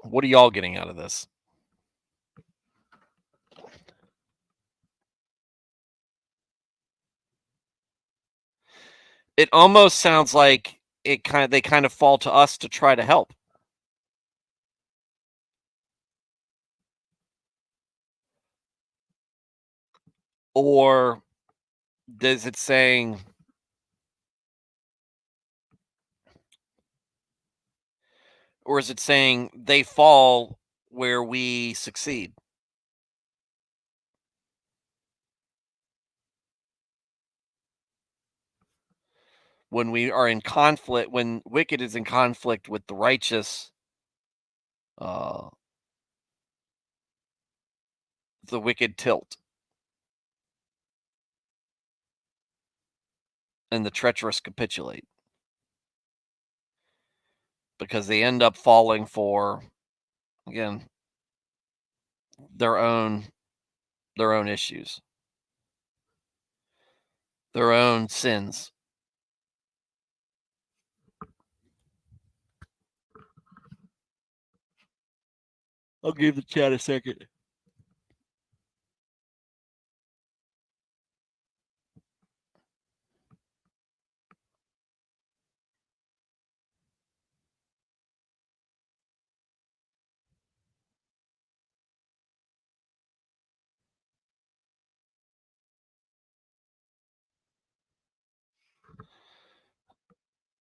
What are y'all getting out of this? It almost sounds like they kind of fall to us to try to help. Or is it saying they fall where we succeed? When we are in conflict, when wicked is in conflict with the righteous, uh, the wicked tilt and the treacherous capitulate because they end up falling for, again, their own issues, their own sins. I'll give the chat a second.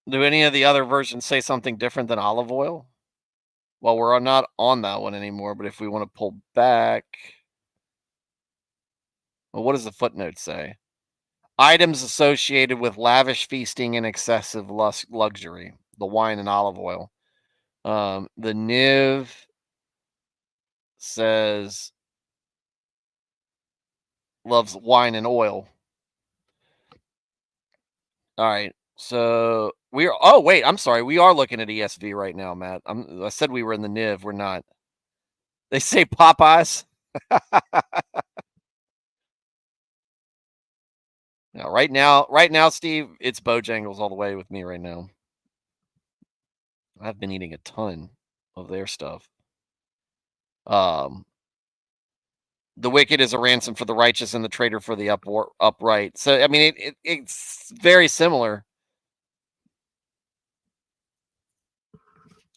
Do any of the other versions say something different than olive oil? Well, we're not on that one anymore, but if we want to pull back, well, what does the footnote say? Items associated with lavish feasting and excessive luxury, the wine and olive oil. The Niv says loves wine and oil. All right. So we are. Oh wait, I'm sorry. We are looking at ESV right now, Matt. I said we were in the Niv. We're not. They say Popeyes. No, right now, Steve, it's Bojangles all the way with me right now. I've been eating a ton of their stuff. The wicked is a ransom for the righteous, and the traitor for the upright. So I mean, it's very similar.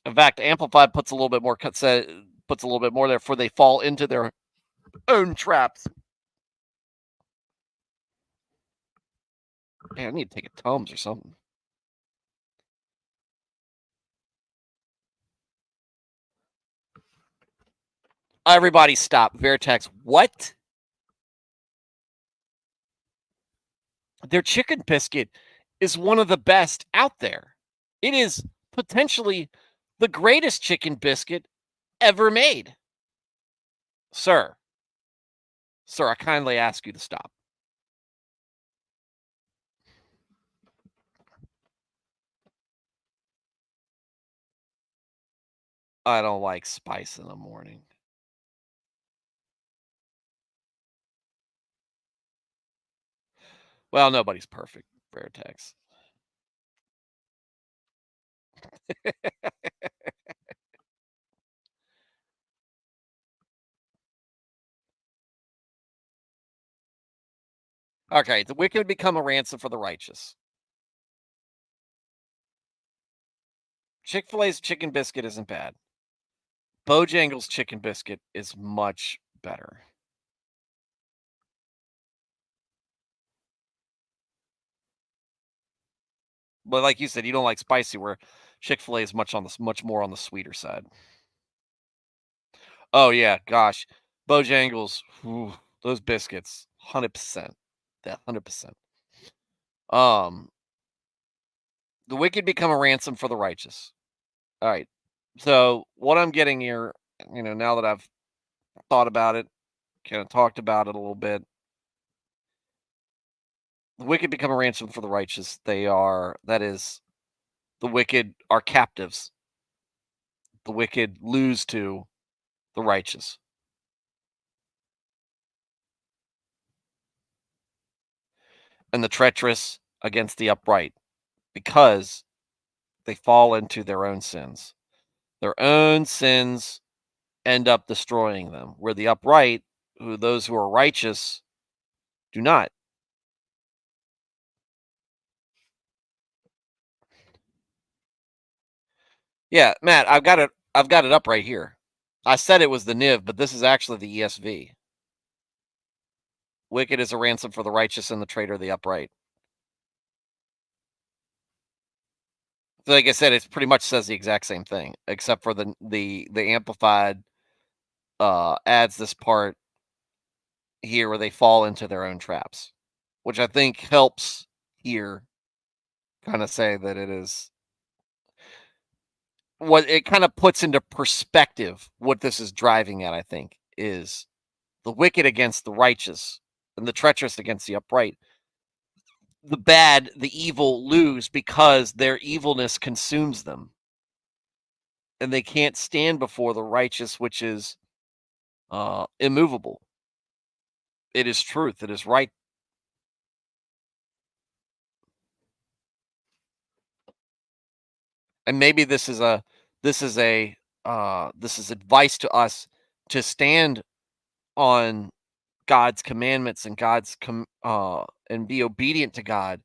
In fact, Amplified puts a little bit more puts a little bit more there, for they fall into their own traps. Man, I need to take a Tums or something. Everybody stop. Vertex, what? Their chicken biscuit is one of the best out there. It is potentially the greatest chicken biscuit ever made. Sir, I kindly ask you to stop. I don't like spice in the morning. Well, nobody's perfect, Vertex. Okay, the wicked become a ransom for the righteous. Chick-fil-A's chicken biscuit isn't bad. Bojangles' chicken biscuit is much better. But like you said, you don't like spicy, where Chick-fil-A is much more on the sweeter side. Oh yeah, gosh. Bojangles, whew, those biscuits, 100%. That 100%. Um, the wicked become a ransom for the righteous. All right. So what I'm getting here, now that I've thought about it, kind of talked about it a little bit, the wicked become a ransom for the righteous. That is, the wicked are captives. The wicked lose to the righteous. And the treacherous against the upright, because they fall into their own sins. Their own sins end up destroying them, where the upright, those who are righteous, do not. Yeah, Matt, I've got it up right here. I said it was the Niv, but this is actually the ESV. Wicked is a ransom for the righteous and the traitor the upright. So like I said, it pretty much says the exact same thing, except for the amplified adds this part here where they fall into their own traps, which I think helps here kind of say that it is what it kind of puts into perspective what this is driving at, I think, is the wicked against the righteous and the treacherous against the upright. The bad, the evil lose because their evilness consumes them. And they can't stand before the righteous, which is immovable. It is truth. It is right. And maybe this is a this is advice to us to stand on God's commandments and and be obedient to God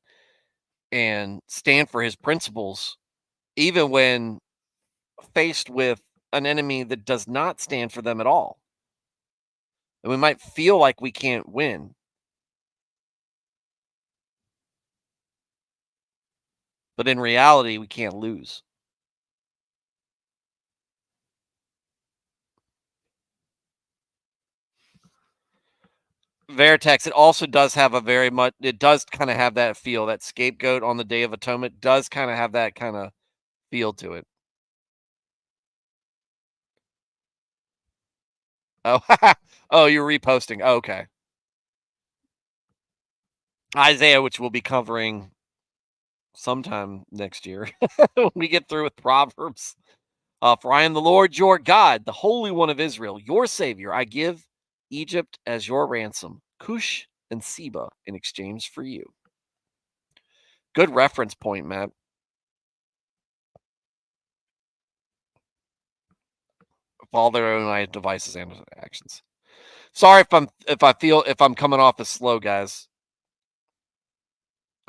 and stand for his principles, even when faced with an enemy that does not stand for them at all. And we might feel like we can't win, but in reality, we can't lose. Veritex, it also does have a very much, it does kind of have that feel, that scapegoat on the Day of Atonement does kind of have that kind of feel to it. Oh, oh, you're reposting. Oh, okay. Isaiah, which we'll be covering sometime next year when we get through with Proverbs. For I am the Lord your God, the Holy One of Israel, your Savior. I give Egypt as your ransom, Cush and Seba in exchange for you. Good reference point, Matt. All their own devices and actions. Sorry if I'm coming off as slow, guys.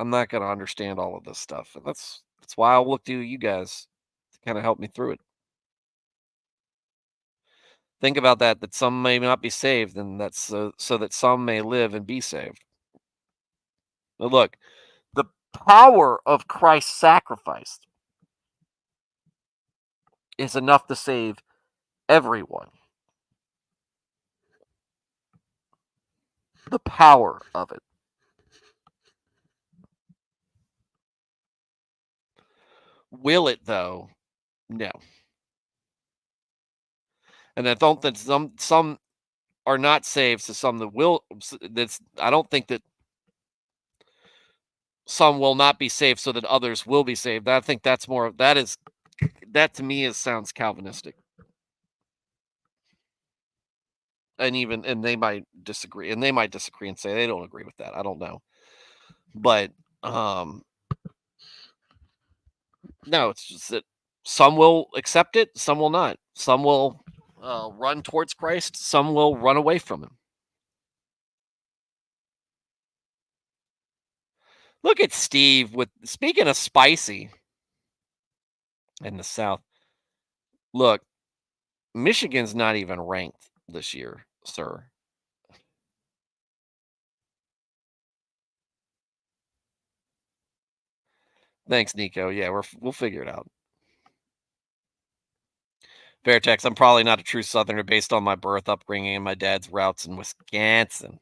I'm not gonna understand all of this stuff. And that's why I'll look to you guys to kind of help me through it. Think about that some may not be saved, and that's so that some may live and be saved. But look, the power of Christ's sacrifice is enough to save everyone. The power of it. Will it though? No. And I don't think some are not saved, so some that will. That's I don't think that some will not be saved, so that others will be saved. I think that's more. That to me sounds Calvinistic, and they might disagree and say they don't agree with that. I don't know, but um, no, it's just that some will accept it, some will not. Some will run towards Christ, some will run away from him. Look at Steve with speaking of spicy in the South. Look, Michigan's not even ranked this year, sir. Thanks, Nico. Yeah, we'll figure it out. Fairtex, I'm probably not a true Southerner based on my birth, upbringing, and my dad's routes in Wisconsin.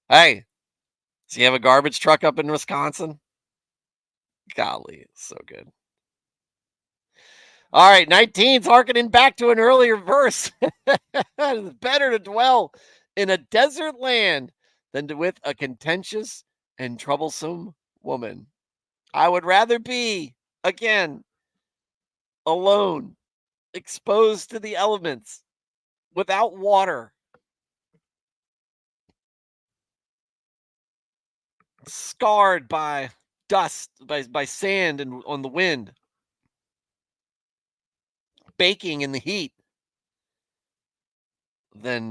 Hey, does he have a garbage truck up in Wisconsin? Golly, it's so good. All right, 19's harkening back to an earlier verse. It's better to dwell in a desert land than with a contentious and troublesome woman. I would rather be, again, alone, exposed to the elements, without water, scarred by dust, by sand and on the wind, baking in the heat, than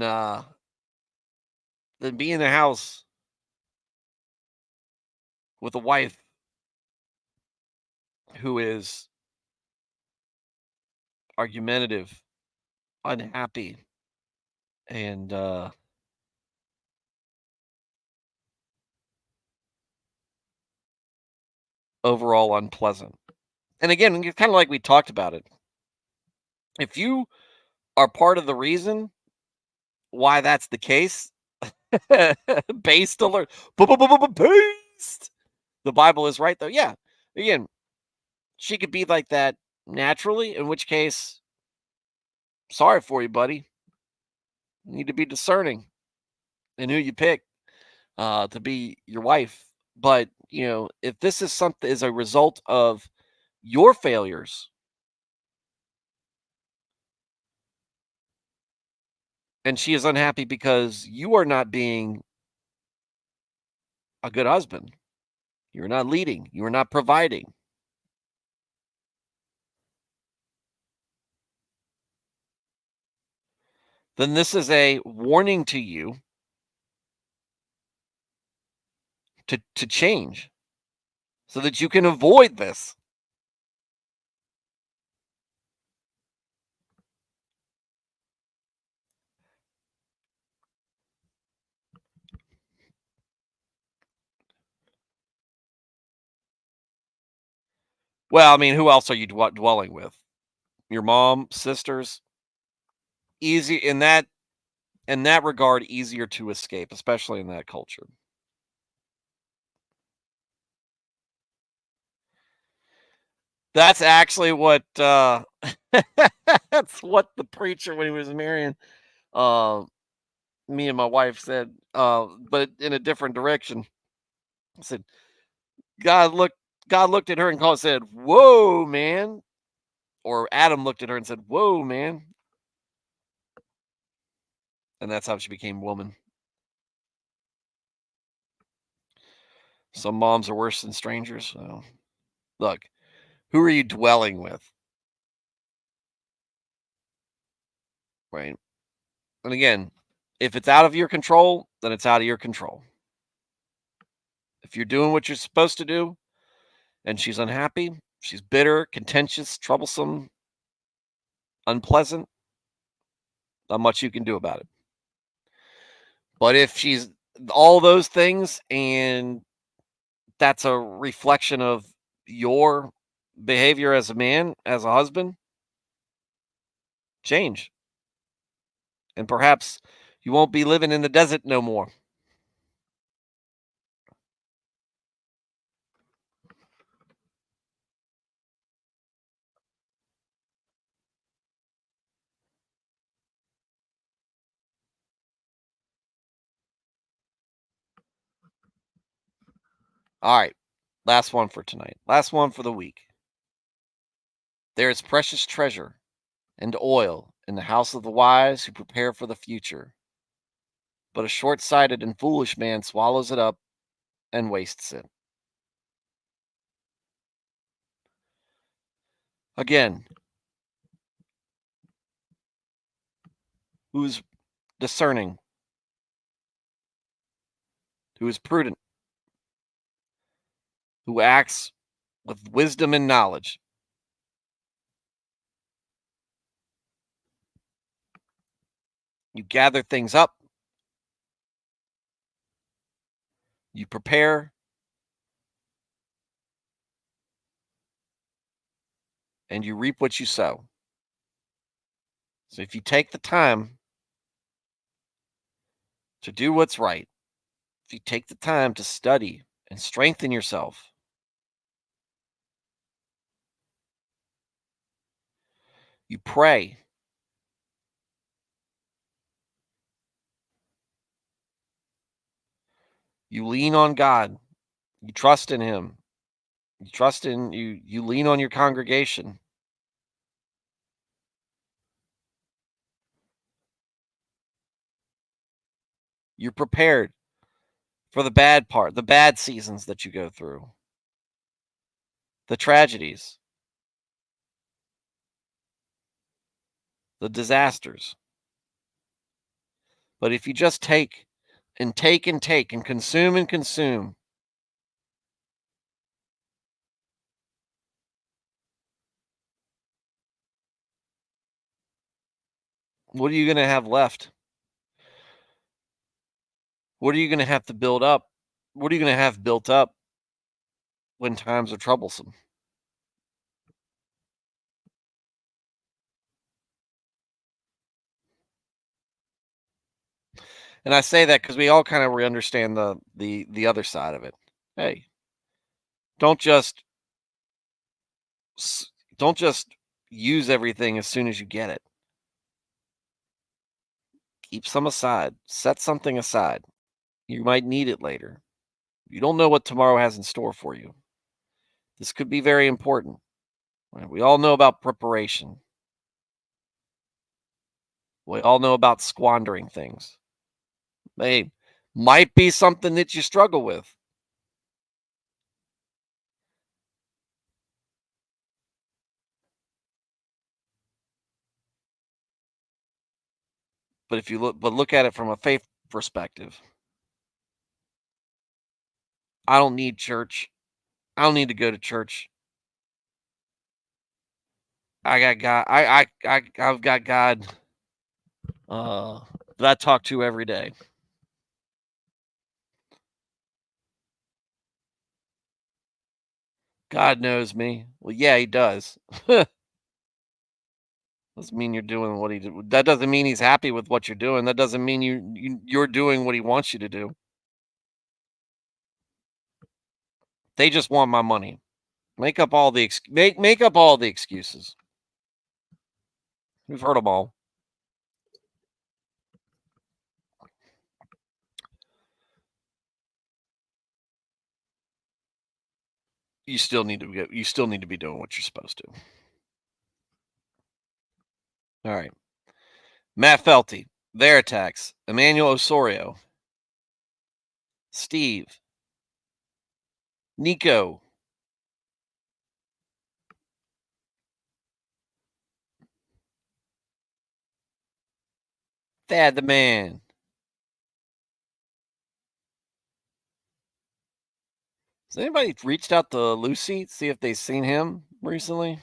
be in the house with a wife who is argumentative, unhappy, and overall unpleasant. And again, it's kind of like we talked about it. If you are part of the reason why that's the case, based alert, based. The Bible is right, though. Yeah. Again, she could be like that naturally, in which case, sorry for you, buddy. You need to be discerning in who you pick to be your wife. But if this is something is a result of your failures and she is unhappy because you are not being a good husband, you're not leading, you're not providing, then this is a warning to you to change so that you can avoid this. Well, I mean, who else are you dwelling with? Your mom, sisters? Easy in that regard, easier to escape, especially in that culture. That's actually what that's what the preacher when he was marrying uh me and my wife said, but in a different direction. I said, God looked God looked at her and called said, "Whoa, man." Or Adam looked at her and said, "Whoa, man." And that's how she became woman. Some moms are worse than strangers. So look, who are you dwelling with? Right. And again, if it's out of your control, then it's out of your control. If you're doing what you're supposed to do and she's unhappy, she's bitter, contentious, troublesome, unpleasant, not much you can do about it. But if she's all those things and that's a reflection of your behavior as a man, as a husband, change. And perhaps you won't be living in the desert no more. All right. Last one for tonight. Last one for the week. There is precious treasure and oil in the house of the wise who prepare for the future. But a short sighted and foolish man swallows it up and wastes it. Again, who's discerning, who is prudent, who acts with wisdom and knowledge. You gather things up, you prepare, and you reap what you sow. So if you take the time to do what's right, if you take the time to study and strengthen yourself, you pray, you lean on God, you trust in Him, you lean on your congregation. You're prepared for the bad part, the bad seasons that you go through, the tragedies, the disasters. But if you just take and take and take and consume, what are you going to have left? What are you going to have to build up? What are you going to have built up? when times are troublesome. And I say that because we all kind of understand the other side of it. Hey, don't just s- don't just use everything as soon as you get it. Keep some aside. Set something aside. You might need it later. You don't know what tomorrow has in store for you. This could be very important. Right? We all know about preparation. We all know about squandering things. They might be something that you struggle with. But if you look at it from a faith perspective, I don't need church. I don't need to go to church. I got God. I've got God uh, that I talk to every day. God knows me. Well, yeah, he does. Doesn't mean you're doing what he did. That doesn't mean he's happy with what you're doing. That doesn't mean you're doing what he wants you to do. They just want my money. Make up all the excuses. We've heard them all. You still need to be doing what you're supposed to. All right. Matt Felty, their attacks. Emmanuel Osorio, Steve, Nico, Thad the Man. Has anybody reached out to Lucy to see if they've seen him recently?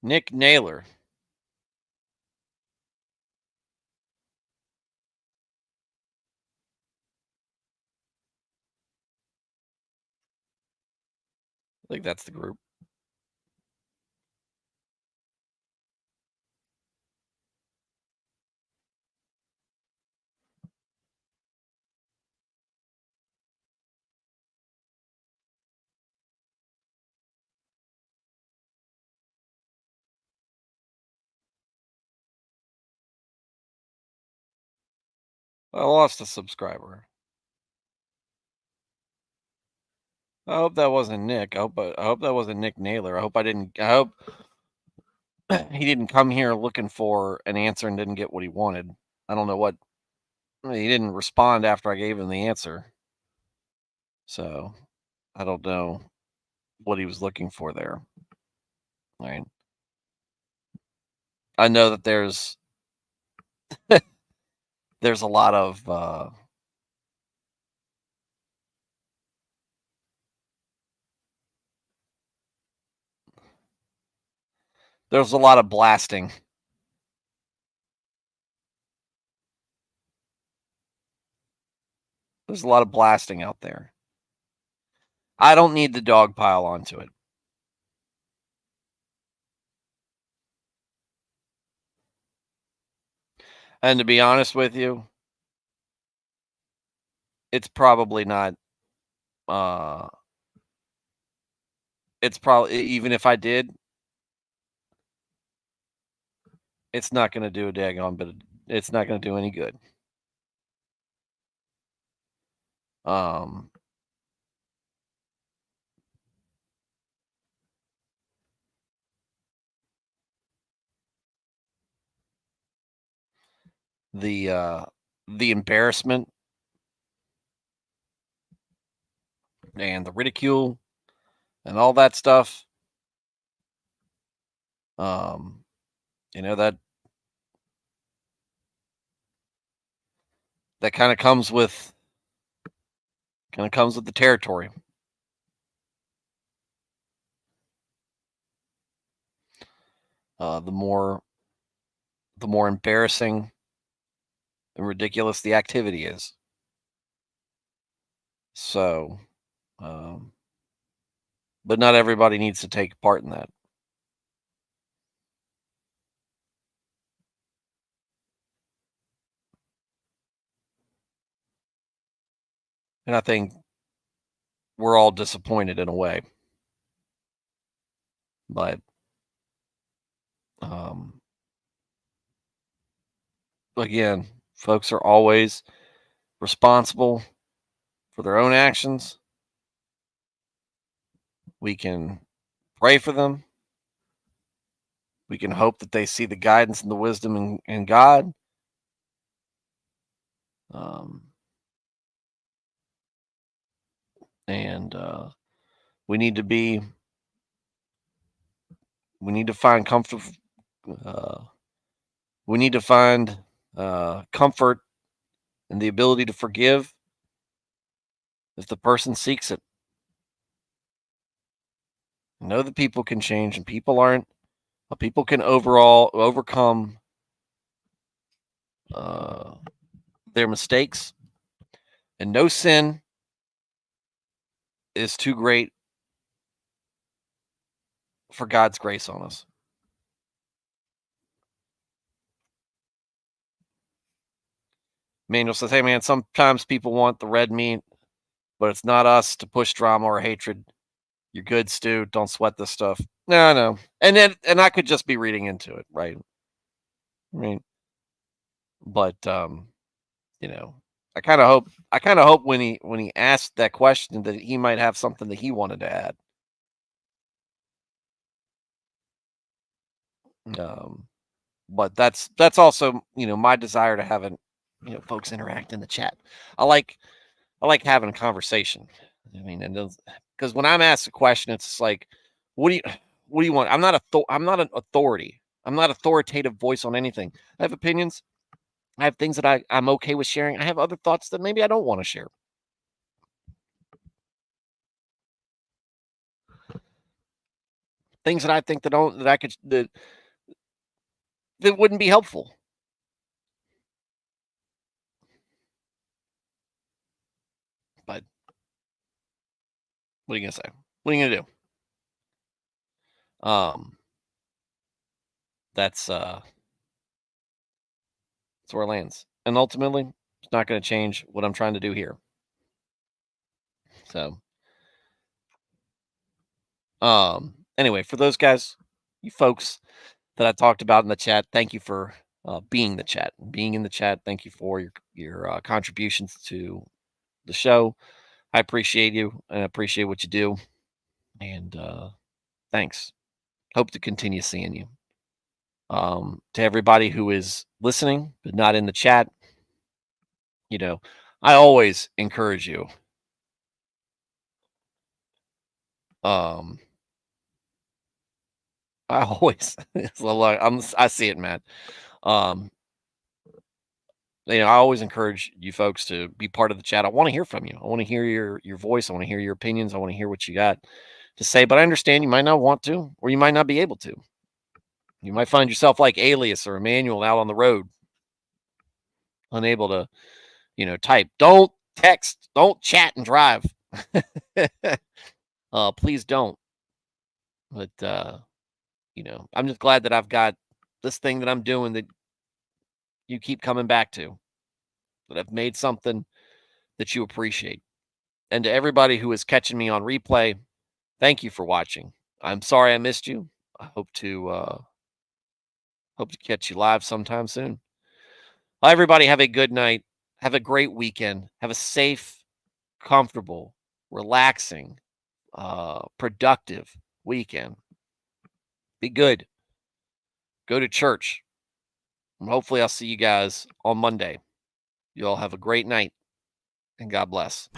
Nick Naylor. I think that's the group. I lost a subscriber. I hope that wasn't Nick. I hope that wasn't Nick Naylor. I hope he didn't come here looking for an answer and didn't get what he wanted. I don't know what he didn't respond after I gave him the answer. So I don't know what he was looking for there. Right. I know that there's a lot of there's a lot of blasting. There's a lot of blasting out there. I don't need the dog pile onto it. And to be honest with you, it's probably not uh it's probably even if I did, it's not going to do a daggone bit. It's not going to do any good. Um, the uh, the embarrassment and the ridicule and all that stuff. Um, you know that kind of comes with the territory. The more the more embarrassing and ridiculous the activity is. So, um, but not everybody needs to take part in that. And I think we're all disappointed in a way. But um, again, folks are always responsible for their own actions. We can pray for them. We can hope that they see the guidance and the wisdom in God. Um, and we need to be, we need to find comfort. Uh, we need to find comfort and the ability to forgive if the person seeks it. Know that people can change and people can overall overcome uh, their mistakes, and no sin is too great for God's grace on us. Manuel says, "Hey man, sometimes people want the red meat, but it's not us to push drama or hatred. You're good, Stu. Don't sweat this stuff." No. And I could just be reading into it, right? I mean, but you know, I kind of hope when he asked that question that he might have something that he wanted to add. Um, but that's also, my desire to have folks interact in the chat. I like I like having a conversation. I mean, and because when I'm asked a question, it's like, what do you what do you want? I'm not an authority. I'm not authoritative voice on anything. I have opinions. I have things that I'm okay with sharing. I have other thoughts that maybe I don't want to share. Things that I think that I could that wouldn't be helpful. But what are you gonna say? What are you gonna do? That's that's where it lands. And ultimately, it's not gonna change what I'm trying to do here. So anyway, for those guys, you folks that I talked about in the chat, thank you for being in the chat. Thank you for your contributions to the show. I appreciate you and I appreciate what you do. And thanks. Hope to continue seeing you. To everybody who is listening but not in the chat, you know, I always encourage you. Um, I always, I see it, Matt. Um, I always encourage you folks to be part of the chat. I want to hear from you. I want to hear your voice. I want to hear your opinions. I want to hear what you got to say. But I understand you might not want to, or you might not be able to. You might find yourself like Alias or Emmanuel out on the road, unable to, type. Don't text. Don't chat and drive. Please don't. But I'm just glad that I've got this thing that I'm doing that you keep coming back to. That I've made something that you appreciate. And to everybody who is catching me on replay, thank you for watching. I'm sorry I missed you. I hope to catch you live sometime soon. Well, everybody have a good night. Have a great weekend. Have a safe, comfortable, relaxing, productive weekend. Be good. Go to church. And hopefully I'll see you guys on Monday. You all have a great night and God bless.